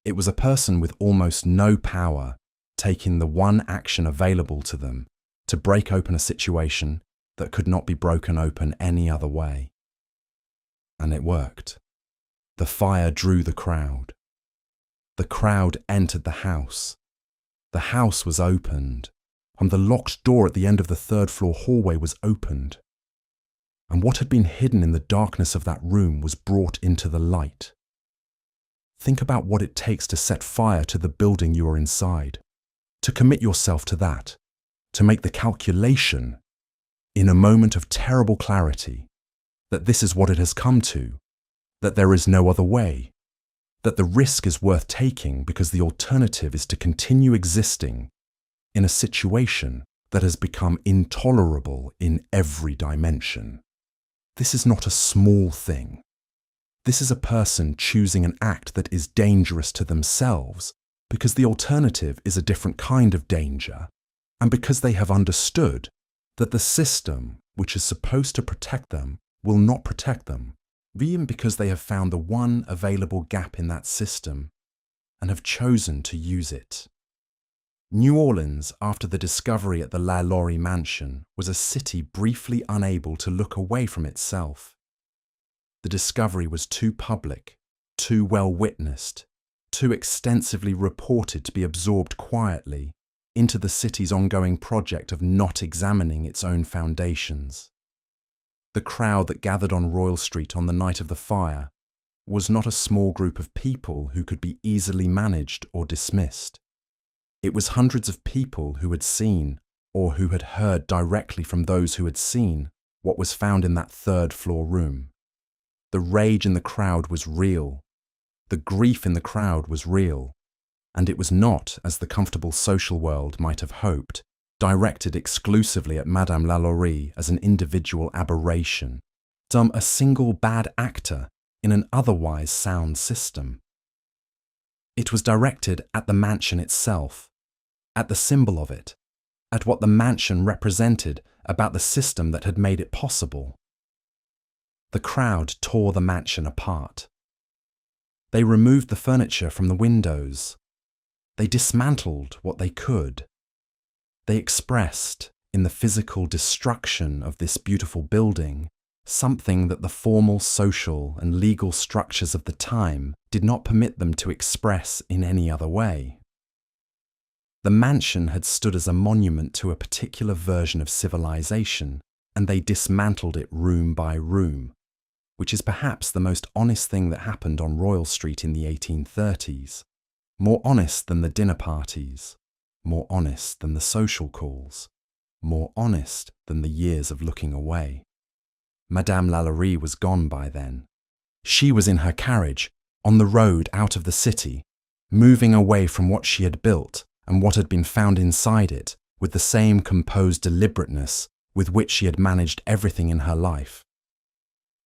It was a person with almost no power taking the one action available to them to break open a situation that could not be broken open any other way. And it worked. The fire drew the crowd. The crowd entered the house. The house was opened, and the locked door at the end of the third-floor hallway was opened. And what had been hidden in the darkness of that room was brought into the light. Think about what it takes to set fire to the building you are inside, to commit yourself to that, to make the calculation, in a moment of terrible clarity, that this is what it has come to, that there is no other way, that the risk is worth taking because the alternative is to continue existing in a situation that has become intolerable in every dimension. This is not a small thing. This is a person choosing an act that is dangerous to themselves because the alternative is a different kind of danger, and because they have understood that the system which is supposed to protect them will not protect them, even because they have found the one available gap in that system and have chosen to use it. New Orleans, after the discovery at the LaLaurie Mansion, was a city briefly unable to look away from itself. The discovery was too public, too well witnessed, too extensively reported to be absorbed quietly into the city's ongoing project of not examining its own foundations. The crowd that gathered on Royal Street on the night of the fire was not a small group of people who could be easily managed or dismissed. It was hundreds of people who had seen, or who had heard directly from those who had seen, what was found in that third-floor room. The rage in the crowd was real. The grief in the crowd was real. And it was not, as the comfortable social world might have hoped, directed exclusively at Madame LaLaurie as an individual aberration, a single bad actor in an otherwise sound system. It was directed at the mansion itself, at the symbol of it, at what the mansion represented about the system that had made it possible. The crowd tore the mansion apart. They removed the furniture from the windows. They dismantled what they could. They expressed, in the physical destruction of this beautiful building, something that the formal social and legal structures of the time did not permit them to express in any other way. The mansion had stood as a monument to a particular version of civilization, and they dismantled it room by room, which is perhaps the most honest thing that happened on Royal Street in the 1830s. More honest than the dinner parties, more honest than the social calls, more honest than the years of looking away. Madame LaLaurie was gone by then. She was in her carriage, on the road out of the city, moving away from what she had built and what had been found inside it with the same composed deliberateness with which she had managed everything in her life.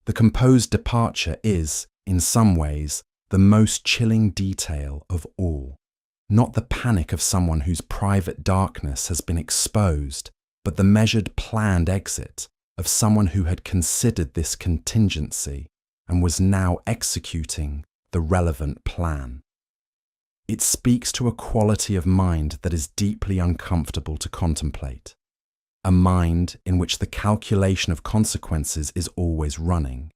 The composed departure is, in some ways, the most chilling detail of all. Not the panic of someone whose private darkness has been exposed, but the measured, planned exit of someone who had considered this contingency and was now executing the relevant plan. It speaks to a quality of mind that is deeply uncomfortable to contemplate. A mind in which the calculation of consequences is always running,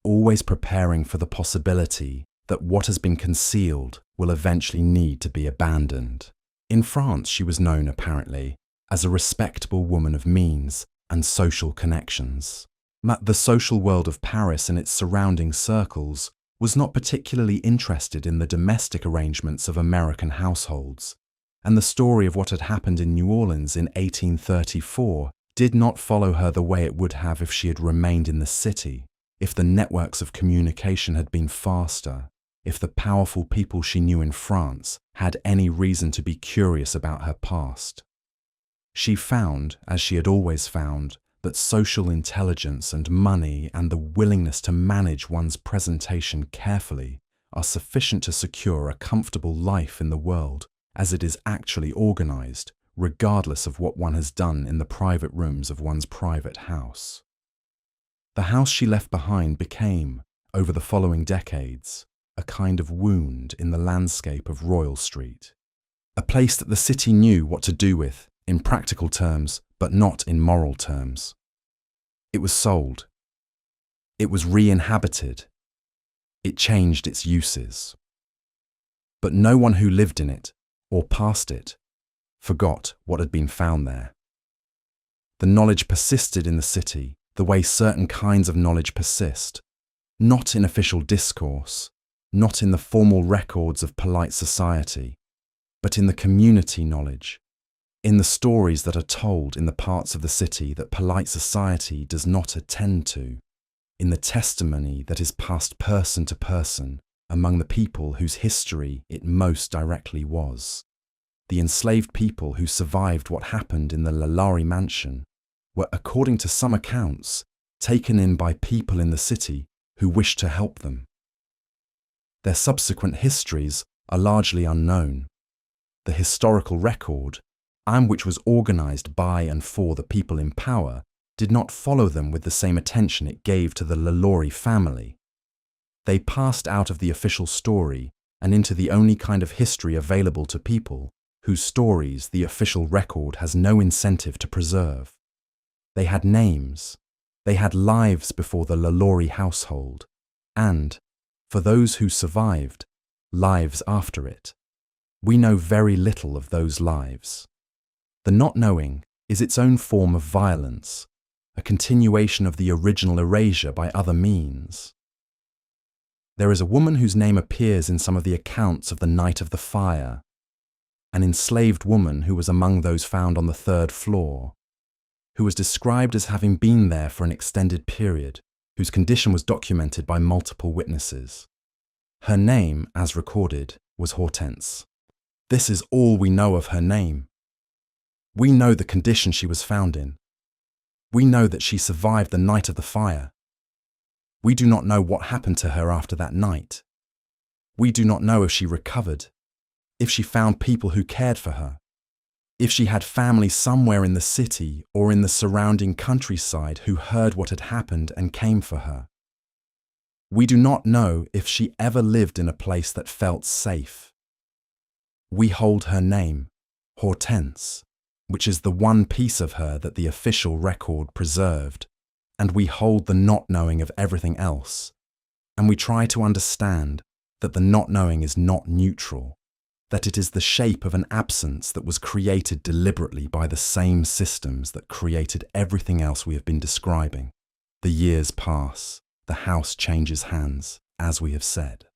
always preparing for the possibility that what has been concealed will eventually need to be abandoned. In France, she was known, apparently, as a respectable woman of means and social connections. The social world of Paris and its surrounding circles was not particularly interested in the domestic arrangements of American households, and the story of what had happened in New Orleans in 1834 did not follow her the way it would have if she had remained in the city, if the networks of communication had been faster, if the powerful people she knew in France had any reason to be curious about her past. She found, as she had always found, that social intelligence and money and the willingness to manage one's presentation carefully are sufficient to secure a comfortable life in the world as it is actually organized, regardless of what one has done in the private rooms of one's private house. The house she left behind became, over the following decades, a kind of wound in the landscape of Royal Street, a place that the city knew what to do with, in practical terms, but not in moral terms. It was sold. It was re-inhabited. It changed its uses. But no one who lived in it, or passed it, forgot what had been found there. The knowledge persisted in the city the way certain kinds of knowledge persist, not in official discourse, not in the formal records of polite society, but in the community knowledge, in the stories that are told in the parts of the city that polite society does not attend to, in the testimony that is passed person to person among the people whose history it most directly was. The enslaved people who survived what happened in the LaLaurie Mansion were, according to some accounts, taken in by people in the city who wished to help them. Their subsequent histories are largely unknown. The historical record, and which was organized by and for the people in power, did not follow them with the same attention it gave to the LaLaurie family. They passed out of the official story and into the only kind of history available to people whose stories the official record has no incentive to preserve. They had names, they had lives before the LaLaurie household, and, for those who survived, lives after it. We know very little of those lives. The not knowing is its own form of violence, a continuation of the original erasure by other means. There is a woman whose name appears in some of the accounts of the night of the fire, an enslaved woman who was among those found on the 3rd floor, who was described as having been there for an extended period, whose condition was documented by multiple witnesses. Her name, as recorded, was Hortense. This is all we know of her name. We know the condition she was found in. We know that she survived the night of the fire. We do not know what happened to her after that night. We do not know if she recovered, if she found people who cared for her, if she had family somewhere in the city or in the surrounding countryside who heard what had happened and came for her. We do not know if she ever lived in a place that felt safe. We hold her name, Hortense, which is the one piece of her that the official record preserved, and we hold the not knowing of everything else, and we try to understand that the not knowing is not neutral, that it is the shape of an absence that was created deliberately by the same systems that created everything else we have been describing. The years pass, the house changes hands, as we have said.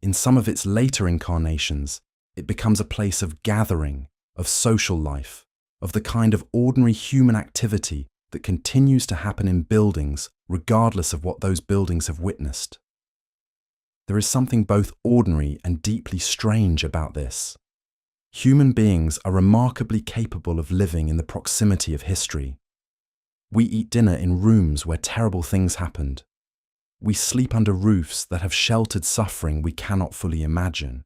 In some of its later incarnations, it becomes a place of gathering, of social life, of the kind of ordinary human activity that continues to happen in buildings regardless of what those buildings have witnessed. There is something both ordinary and deeply strange about this. Human beings are remarkably capable of living in the proximity of history. We eat dinner in rooms where terrible things happened. We sleep under roofs that have sheltered suffering we cannot fully imagine.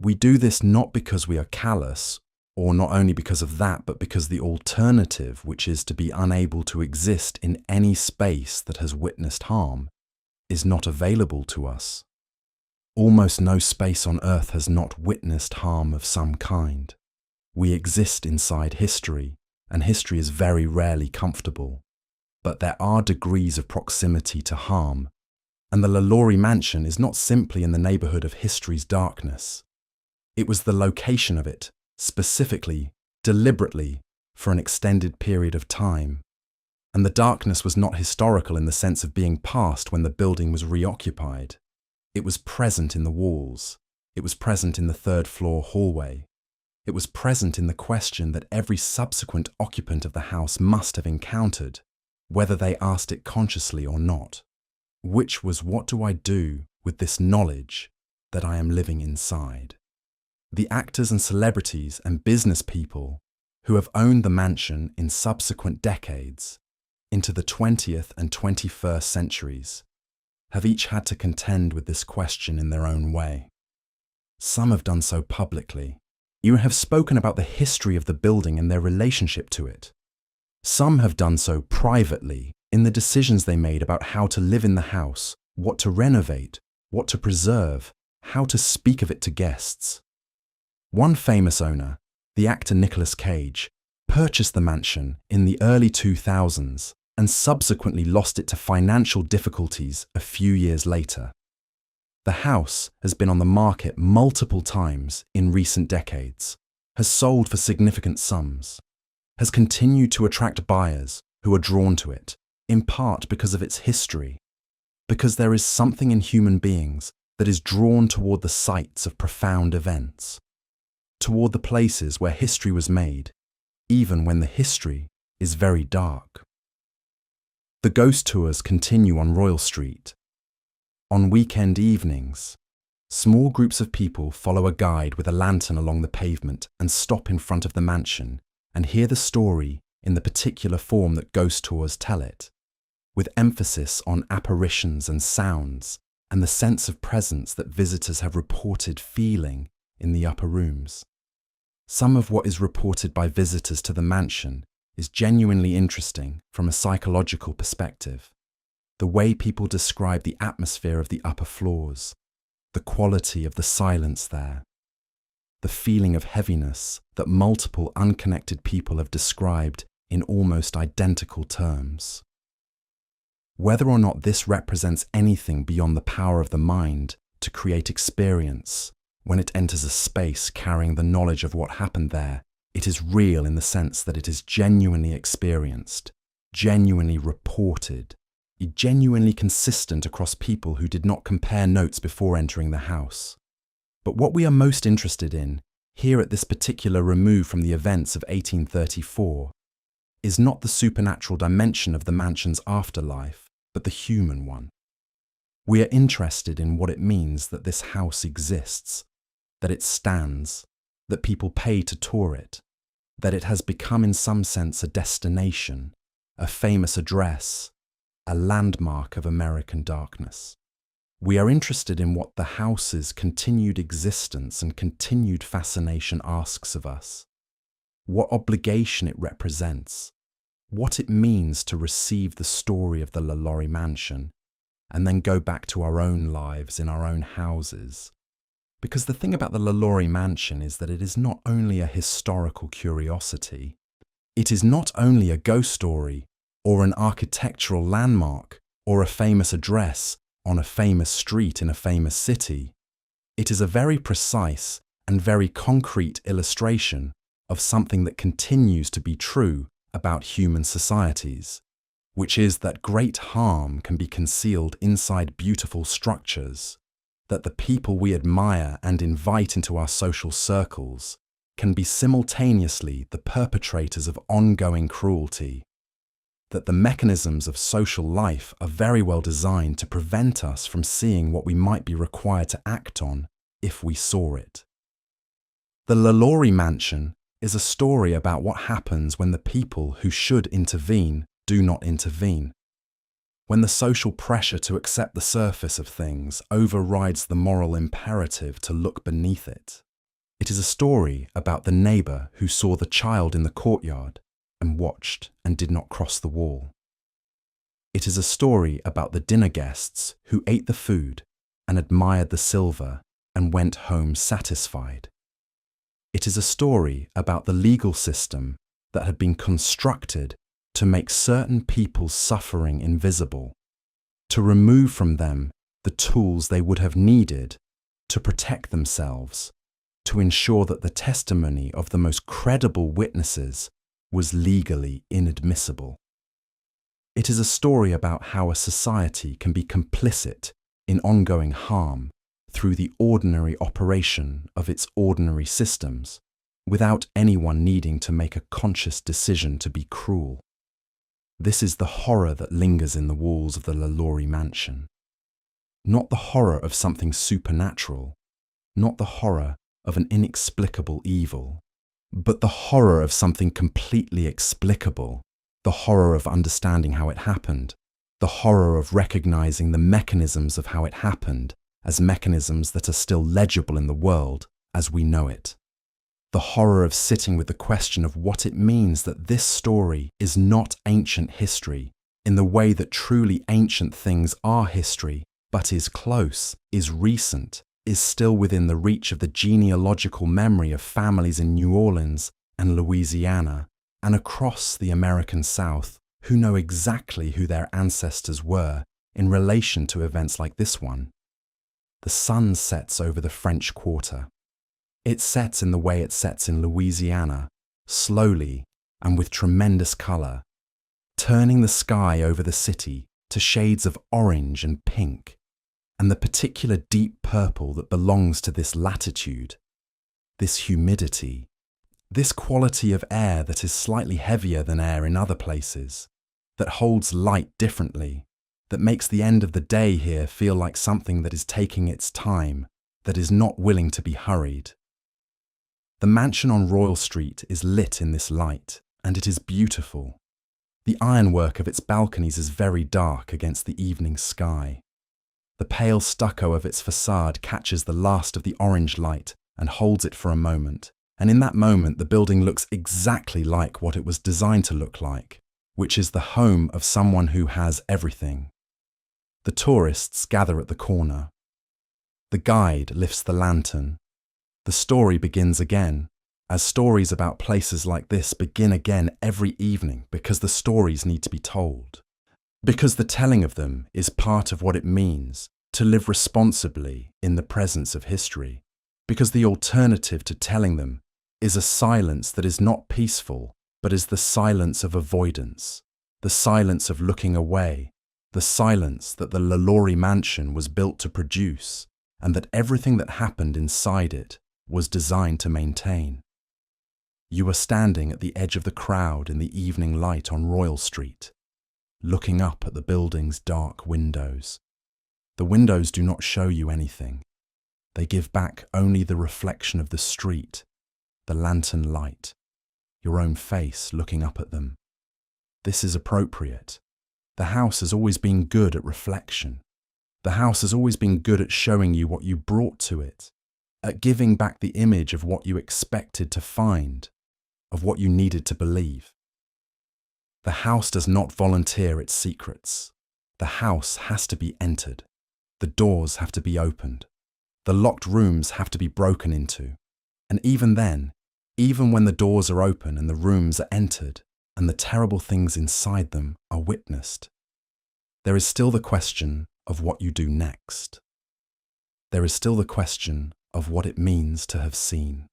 We do this not because we are callous, or not only because of that, but because the alternative, which is to be unable to exist in any space that has witnessed harm, is not available to us. Almost no space on Earth has not witnessed harm of some kind. We exist inside history, and history is very rarely comfortable. But there are degrees of proximity to harm, and the LaLaurie Mansion is not simply in the neighborhood of history's darkness. It was the location of it, specifically, deliberately, for an extended period of time. And the darkness was not historical in the sense of being past when the building was reoccupied. It was present in the walls. It was present in the third-floor hallway. It was present in the question that every subsequent occupant of the house must have encountered, whether they asked it consciously or not, which was, what do I do with this knowledge that I am living inside? The actors and celebrities and business people who have owned the mansion in subsequent decades, into the 20th and 21st centuries, have each had to contend with this question in their own way. Some have done so publicly. You have spoken about the history of the building and their relationship to it. Some have done so privately in the decisions they made about how to live in the house, what to renovate, what to preserve, how to speak of it to guests. One famous owner, the actor Nicolas Cage, purchased the mansion in the early 2000s and subsequently lost it to financial difficulties a few years later. The house has been on the market multiple times in recent decades, has sold for significant sums, has continued to attract buyers who are drawn to it, in part because of its history, because there is something in human beings that is drawn toward the sites of profound events, toward the places where history was made, even when the history is very dark. The ghost tours continue on Royal Street. On weekend evenings, small groups of people follow a guide with a lantern along the pavement and stop in front of the mansion and hear the story in the particular form that ghost tours tell it, with emphasis on apparitions and sounds and the sense of presence that visitors have reported feeling in the upper rooms. Some of what is reported by visitors to the mansion is genuinely interesting from a psychological perspective. The way people describe the atmosphere of the upper floors, the quality of the silence there, the feeling of heaviness that multiple unconnected people have described in almost identical terms. Whether or not this represents anything beyond the power of the mind to create experience, when it enters a space carrying the knowledge of what happened there, it is real in the sense that it is genuinely experienced, genuinely reported, genuinely consistent across people who did not compare notes before entering the house. But what we are most interested in, here at this particular remove from the events of 1834, is not the supernatural dimension of the mansion's afterlife, but the human one. We are interested in what it means that this house exists, that it stands, that people pay to tour it, that it has become in some sense a destination, a famous address, a landmark of American darkness. We are interested in what the house's continued existence and continued fascination asks of us, what obligation it represents, what it means to receive the story of the LaLaurie Mansion and then go back to our own lives in our own houses. Because the thing about the LaLaurie Mansion is that it is not only a historical curiosity, it is not only a ghost story or an architectural landmark or a famous address on a famous street in a famous city. It is a very precise and very concrete illustration of something that continues to be true about human societies, which is that great harm can be concealed inside beautiful structures, that the people we admire and invite into our social circles can be simultaneously the perpetrators of ongoing cruelty, that the mechanisms of social life are very well designed to prevent us from seeing what we might be required to act on if we saw it. The LaLaurie Mansion is a story about what happens when the people who should intervene do not intervene, when the social pressure to accept the surface of things overrides the moral imperative to look beneath it. It is a story about the neighbour who saw the child in the courtyard and watched and did not cross the wall. It is a story about the dinner guests who ate the food and admired the silver and went home satisfied. It is a story about the legal system that had been constructed to make certain people's suffering invisible, to remove from them the tools they would have needed to protect themselves, to ensure that the testimony of the most credible witnesses was legally inadmissible. It is a story about how a society can be complicit in ongoing harm through the ordinary operation of its ordinary systems, without anyone needing to make a conscious decision to be cruel. This is the horror that lingers in the walls of the LaLaurie Mansion. Not the horror of something supernatural, not the horror of an inexplicable evil, but the horror of something completely explicable, the horror of understanding how it happened, the horror of recognizing the mechanisms of how it happened as mechanisms that are still legible in the world as we know it. The horror of sitting with the question of what it means that this story is not ancient history in the way that truly ancient things are history, but is close, is recent, is still within the reach of the genealogical memory of families in New Orleans and Louisiana and across the American South who know exactly who their ancestors were in relation to events like this one. The sun sets over the French Quarter. It sets in the way it sets in Louisiana, slowly and with tremendous colour, turning the sky over the city to shades of orange and pink, and the particular deep purple that belongs to this latitude, this humidity, this quality of air that is slightly heavier than air in other places, that holds light differently, that makes the end of the day here feel like something that is taking its time, that is not willing to be hurried. The mansion on Royal Street is lit in this light, and it is beautiful. The ironwork of its balconies is very dark against the evening sky. The pale stucco of its facade catches the last of the orange light and holds it for a moment, and in that moment the building looks exactly like what it was designed to look like, which is the home of someone who has everything. The tourists gather at the corner. The guide lifts the lantern. The story begins again, as stories about places like this begin again every evening because the stories need to be told. Because the telling of them is part of what it means to live responsibly in the presence of history. Because the alternative to telling them is a silence that is not peaceful, but is the silence of avoidance, the silence of looking away, the silence that the LaLaurie Mansion was built to produce, and that everything that happened inside it was designed to maintain. You are standing at the edge of the crowd in the evening light on Royal Street, looking up at the building's dark windows. The windows do not show you anything. They give back only the reflection of the street, the lantern light, your own face looking up at them. This is appropriate. The house has always been good at reflection. The house has always been good at showing you what you brought to it, at giving back the image of what you expected to find, of what you needed to believe. The house does not volunteer its secrets. The house has to be entered. The doors have to be opened. The locked rooms have to be broken into. And even then, even when the doors are open and the rooms are entered and the terrible things inside them are witnessed, there is still the question of what you do next. There is still the question of what it means to have seen.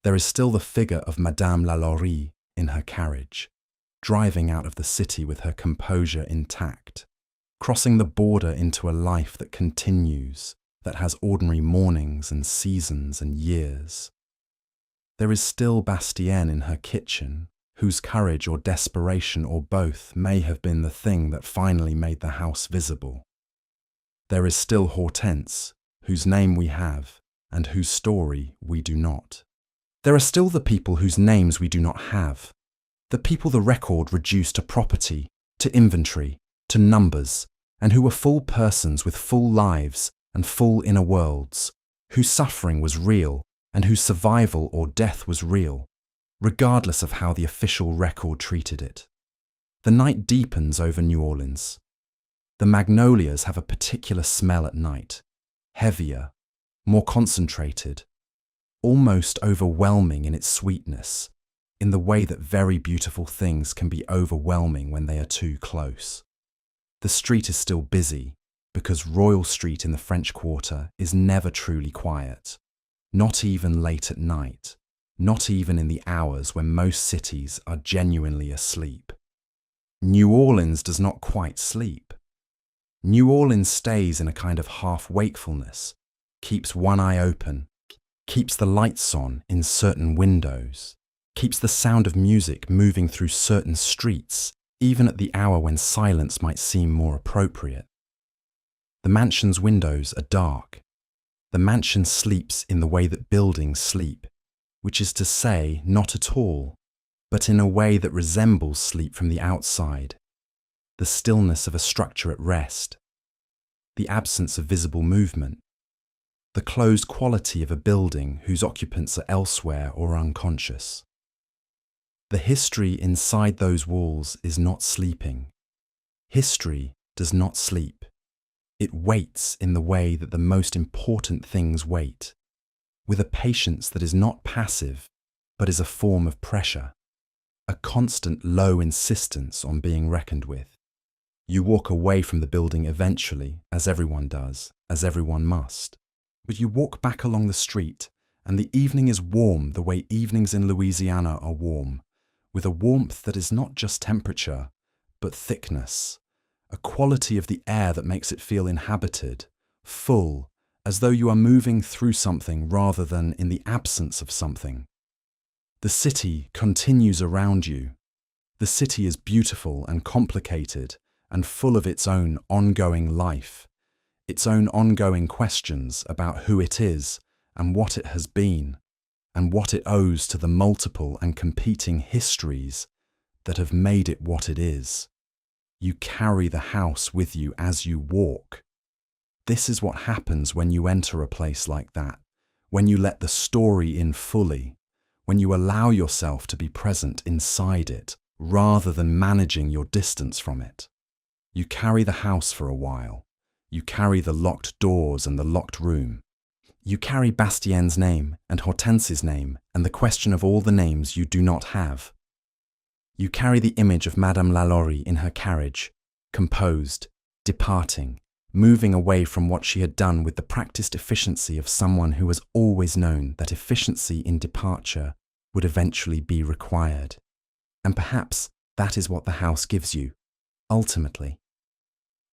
There is still the figure of Madame LaLaurie in her carriage, driving out of the city with her composure intact, crossing the border into a life that continues, that has ordinary mornings and seasons and years. There is still Bastienne in her kitchen, whose courage or desperation or both may have been the thing that finally made the house visible. There is still Hortense, whose name we have and whose story we do not. There are still the people whose names we do not have, the people the record reduced to property, to inventory, to numbers, and who were full persons with full lives and full inner worlds, whose suffering was real and whose survival or death was real, regardless of how the official record treated it. The night deepens over New Orleans. The magnolias have a particular smell at night, heavier, more concentrated, almost overwhelming in its sweetness, in the way that very beautiful things can be overwhelming when they are too close. The street is still busy, because Royal Street in the French Quarter is never truly quiet, not even late at night, not even in the hours when most cities are genuinely asleep. New Orleans does not quite sleep. New Orleans stays in a kind of half-wakefulness, keeps one eye open, keeps the lights on in certain windows, keeps the sound of music moving through certain streets, even at the hour when silence might seem more appropriate. The mansion's windows are dark. The mansion sleeps in the way that buildings sleep, which is to say, not at all, but in a way that resembles sleep from the outside, the stillness of a structure at rest, the absence of visible movement, the closed quality of a building whose occupants are elsewhere or unconscious. The history inside those walls is not sleeping. History does not sleep. It waits in the way that the most important things wait, with a patience that is not passive, but is a form of pressure, a constant low insistence on being reckoned with. You walk away from the building eventually, as everyone does, as everyone must. But you walk back along the street, and the evening is warm the way evenings in Louisiana are warm, with a warmth that is not just temperature, but thickness, a quality of the air that makes it feel inhabited, full, as though you are moving through something rather than in the absence of something. The city continues around you. The city is beautiful and complicated and full of its own ongoing life, its own ongoing questions about who it is and what it has been, and what it owes to the multiple and competing histories that have made it what it is. You carry the house with you as you walk. This is what happens when you enter a place like that, when you let the story in fully, when you allow yourself to be present inside it, rather than managing your distance from it. You carry the house for a while. You carry the locked doors and the locked room. You carry Bastienne's name and Hortense's name and the question of all the names you do not have. You carry the image of Madame LaLaurie in her carriage, composed, departing, moving away from what she had done with the practiced efficiency of someone who has always known that efficiency in departure would eventually be required. And perhaps that is what the house gives you, ultimately.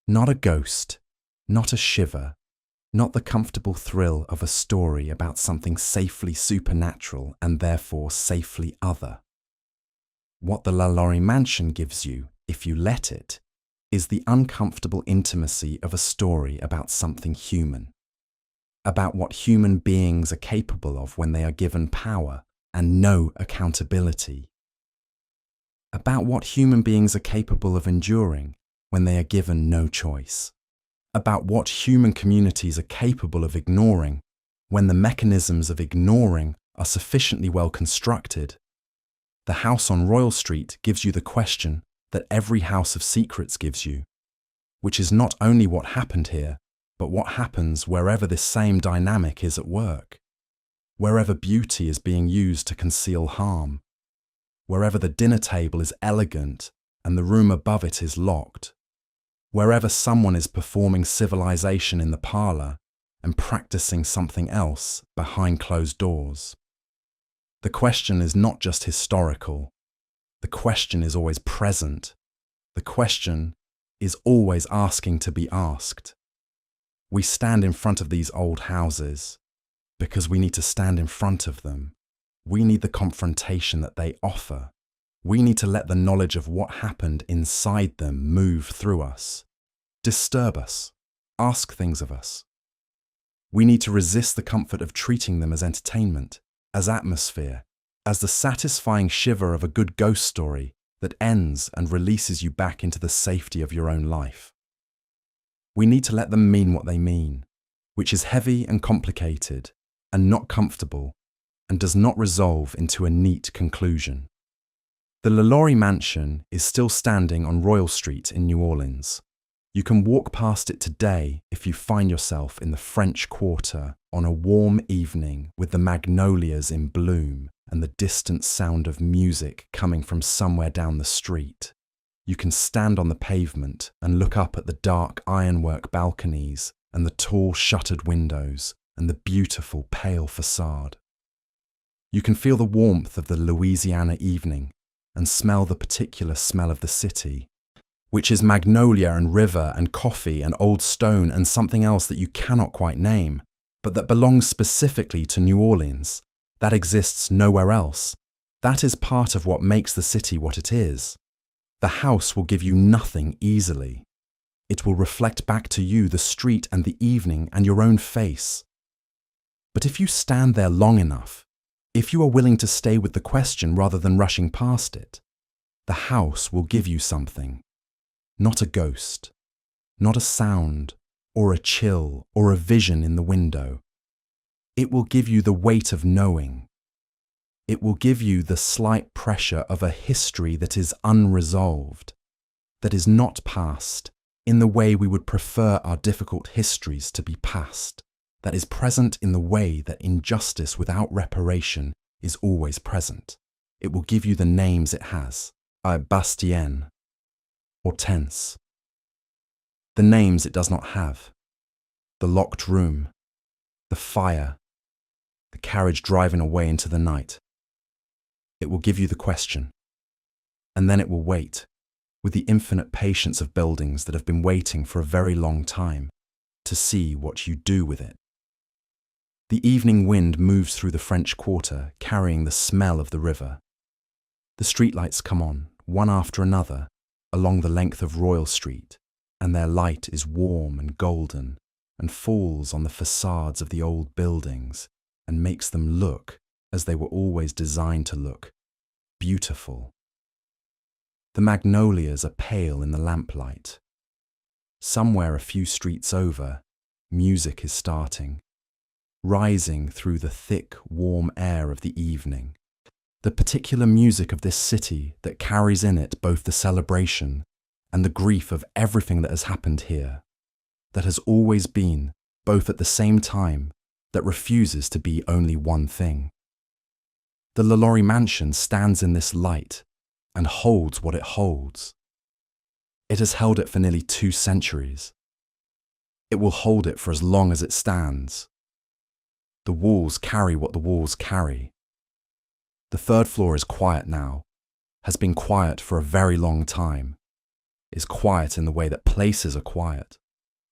Not a ghost, not a shiver, not the comfortable thrill of a story about something safely supernatural and therefore safely other. What the LaLaurie Mansion gives you, if you let it, is the uncomfortable intimacy of a story about something human, about what human beings are capable of when they are given power and no accountability, about what human beings are capable of enduring when they are given no choice, about what human communities are capable of ignoring when the mechanisms of ignoring are sufficiently well constructed. The house on Royal Street gives you the question that every house of secrets gives you, which is not only what happened here, but what happens wherever this same dynamic is at work, wherever beauty is being used to conceal harm, wherever the dinner table is elegant and the room above it is locked, wherever someone is performing civilization in the parlor and practicing something else behind closed doors. The question is not just historical. The question is always present. The question is always asking to be asked. We stand in front of these old houses because we need to stand in front of them. We need the confrontation that they offer. We need to let the knowledge of what happened inside them move through us, disturb us, ask things of us. We need to resist the comfort of treating them as entertainment, as atmosphere, as the satisfying shiver of a good ghost story that ends and releases you back into the safety of your own life. We need to let them mean what they mean, which is heavy and complicated and not comfortable and does not resolve into a neat conclusion. The LaLaurie Mansion is still standing on Royal Street in New Orleans. You can walk past it today if you find yourself in the French Quarter on a warm evening with the magnolias in bloom and the distant sound of music coming from somewhere down the street. You can stand on the pavement and look up at the dark ironwork balconies and the tall shuttered windows and the beautiful pale facade. You can feel the warmth of the Louisiana evening and smell the particular smell of the city, which is magnolia and river and coffee and old stone and something else that you cannot quite name, but that belongs specifically to New Orleans, that exists nowhere else. That is part of what makes the city what it is. The house will give you nothing easily. It will reflect back to you the street and the evening and your own face. But if you stand there long enough, if you are willing to stay with the question rather than rushing past it, the house will give you something. Not a ghost, not a sound, or a chill, or a vision in the window. It will give you the weight of knowing. It will give you the slight pressure of a history that is unresolved, that is not past in the way we would prefer our difficult histories to be past, that is present in the way that injustice without reparation is always present. It will give you the names it has, Bastien, Hortense. The names it does not have, the locked room, the fire, the carriage driving away into the night. It will give you the question, and then it will wait, with the infinite patience of buildings that have been waiting for a very long time, to see what you do with it. The evening wind moves through the French Quarter, carrying the smell of the river. The streetlights come on, one after another, along the length of Royal Street, and their light is warm and golden, and falls on the facades of the old buildings, and makes them look, as they were always designed to look, beautiful. The magnolias are pale in the lamplight. Somewhere a few streets over, music is starting, rising through the thick, warm air of the evening. The particular music of this city that carries in it both the celebration and the grief of everything that has happened here, that has always been, both at the same time, that refuses to be only one thing. The LaLaurie Mansion stands in this light and holds what it holds. It has held it for nearly 2 centuries. It will hold it for as long as it stands. The walls carry what the walls carry. The 3rd floor is quiet now, has been quiet for a very long time, is quiet in the way that places are quiet,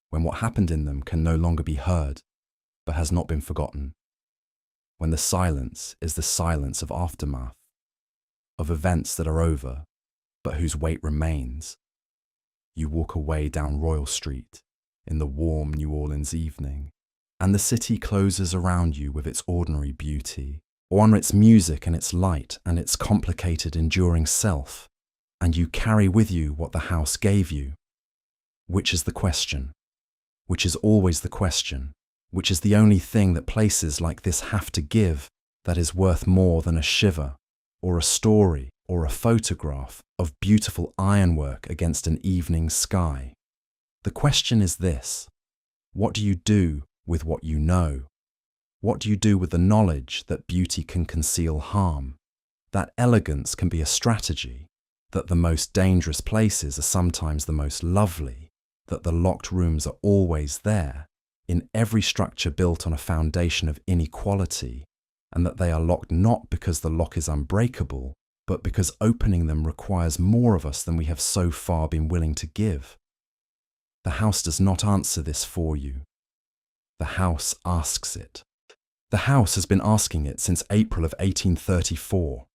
when what happened in them can no longer be heard, but has not been forgotten, when the silence is the silence of aftermath, of events that are over, but whose weight remains. You walk away down Royal Street in the warm New Orleans evening, and the city closes around you with its ordinary beauty, or on its music and its light and its complicated enduring self, and you carry with you what the house gave you. Which is the question? which is always the question, which is the only thing that places like this have to give that is worth more than a shiver, or a story, or a photograph of beautiful ironwork against an evening sky. The question is this: what do you do with what you know? What do you do with the knowledge that beauty can conceal harm, that elegance can be a strategy, that the most dangerous places are sometimes the most lovely, that the locked rooms are always there, in every structure built on a foundation of inequality, and that they are locked not because the lock is unbreakable, but because opening them requires more of us than we have so far been willing to give? The house does not answer this for you. The house asks it. The house has been asking it since April of 1834.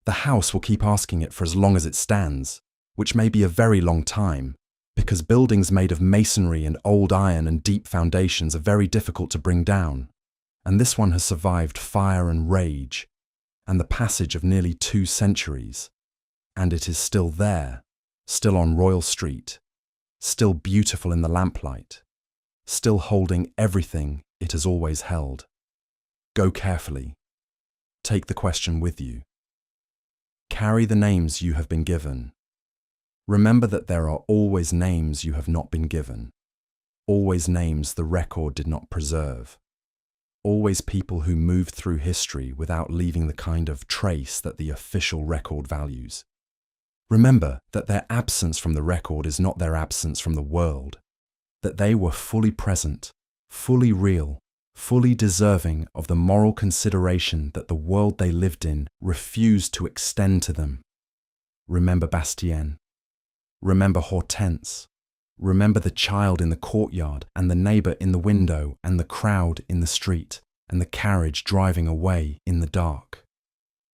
The house will keep asking it for as long as it stands, which may be a very long time, because buildings made of masonry and old iron and deep foundations are very difficult to bring down, and this one has survived fire and rage, and the passage of nearly 2 centuries, and it is still there, still on Royal Street, still beautiful in the lamplight, still holding everything it has always held. Go carefully. Take the question with you. Carry the names you have been given. Remember that there are always names you have not been given, always names the record did not preserve, always people who moved through history without leaving the kind of trace that the official record values. Remember that their absence from the record is not their absence from the world, that they were fully present, fully real, fully deserving of the moral consideration that the world they lived in refused to extend to them. Remember Bastien. Remember Hortense. Remember the child in the courtyard and the neighbour in the window and the crowd in the street and the carriage driving away in the dark.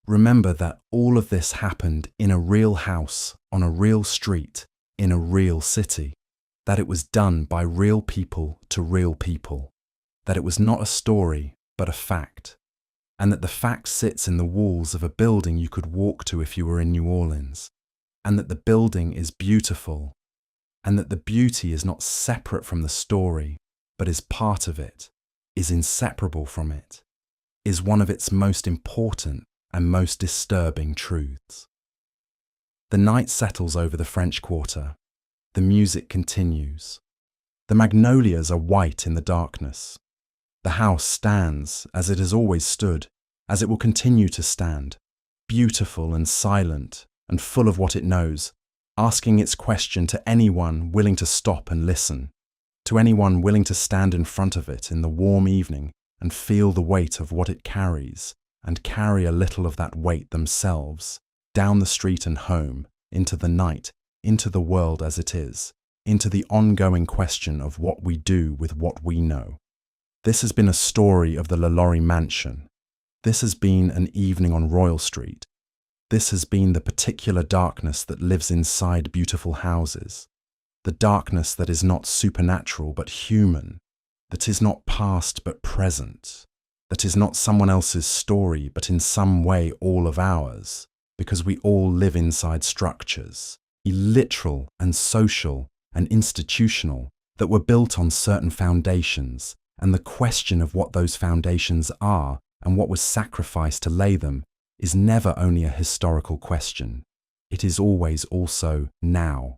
Remember that all of this happened in a real house, on a real street, in a real city, that it was done by real people to real people, that it was not a story but a fact, and that the fact sits in the walls of a building you could walk to if you were in New Orleans, and that the building is beautiful, and that the beauty is not separate from the story, but is part of it, is inseparable from it, is one of its most important and most disturbing truths. The night settles over the French Quarter. The music continues. The magnolias are white in the darkness. The house stands as it has always stood, as it will continue to stand, beautiful and silent and full of what it knows, asking its question to anyone willing to stop and listen, to anyone willing to stand in front of it in the warm evening and feel the weight of what it carries, and carry a little of that weight themselves, down the street and home, into the night, into the world as it is, into the ongoing question of what we do with what we know. This has been a story of the LaLaurie Mansion. This has been an evening on Royal Street. This has been the particular darkness that lives inside beautiful houses, the darkness that is not supernatural but human, that is not past but present, that is not someone else's story but in some way all of ours, because we all live inside structures, literal and social and institutional, that were built on certain foundations, and the question of what those foundations are and what was sacrificed to lay them is never only a historical question. It is always also now.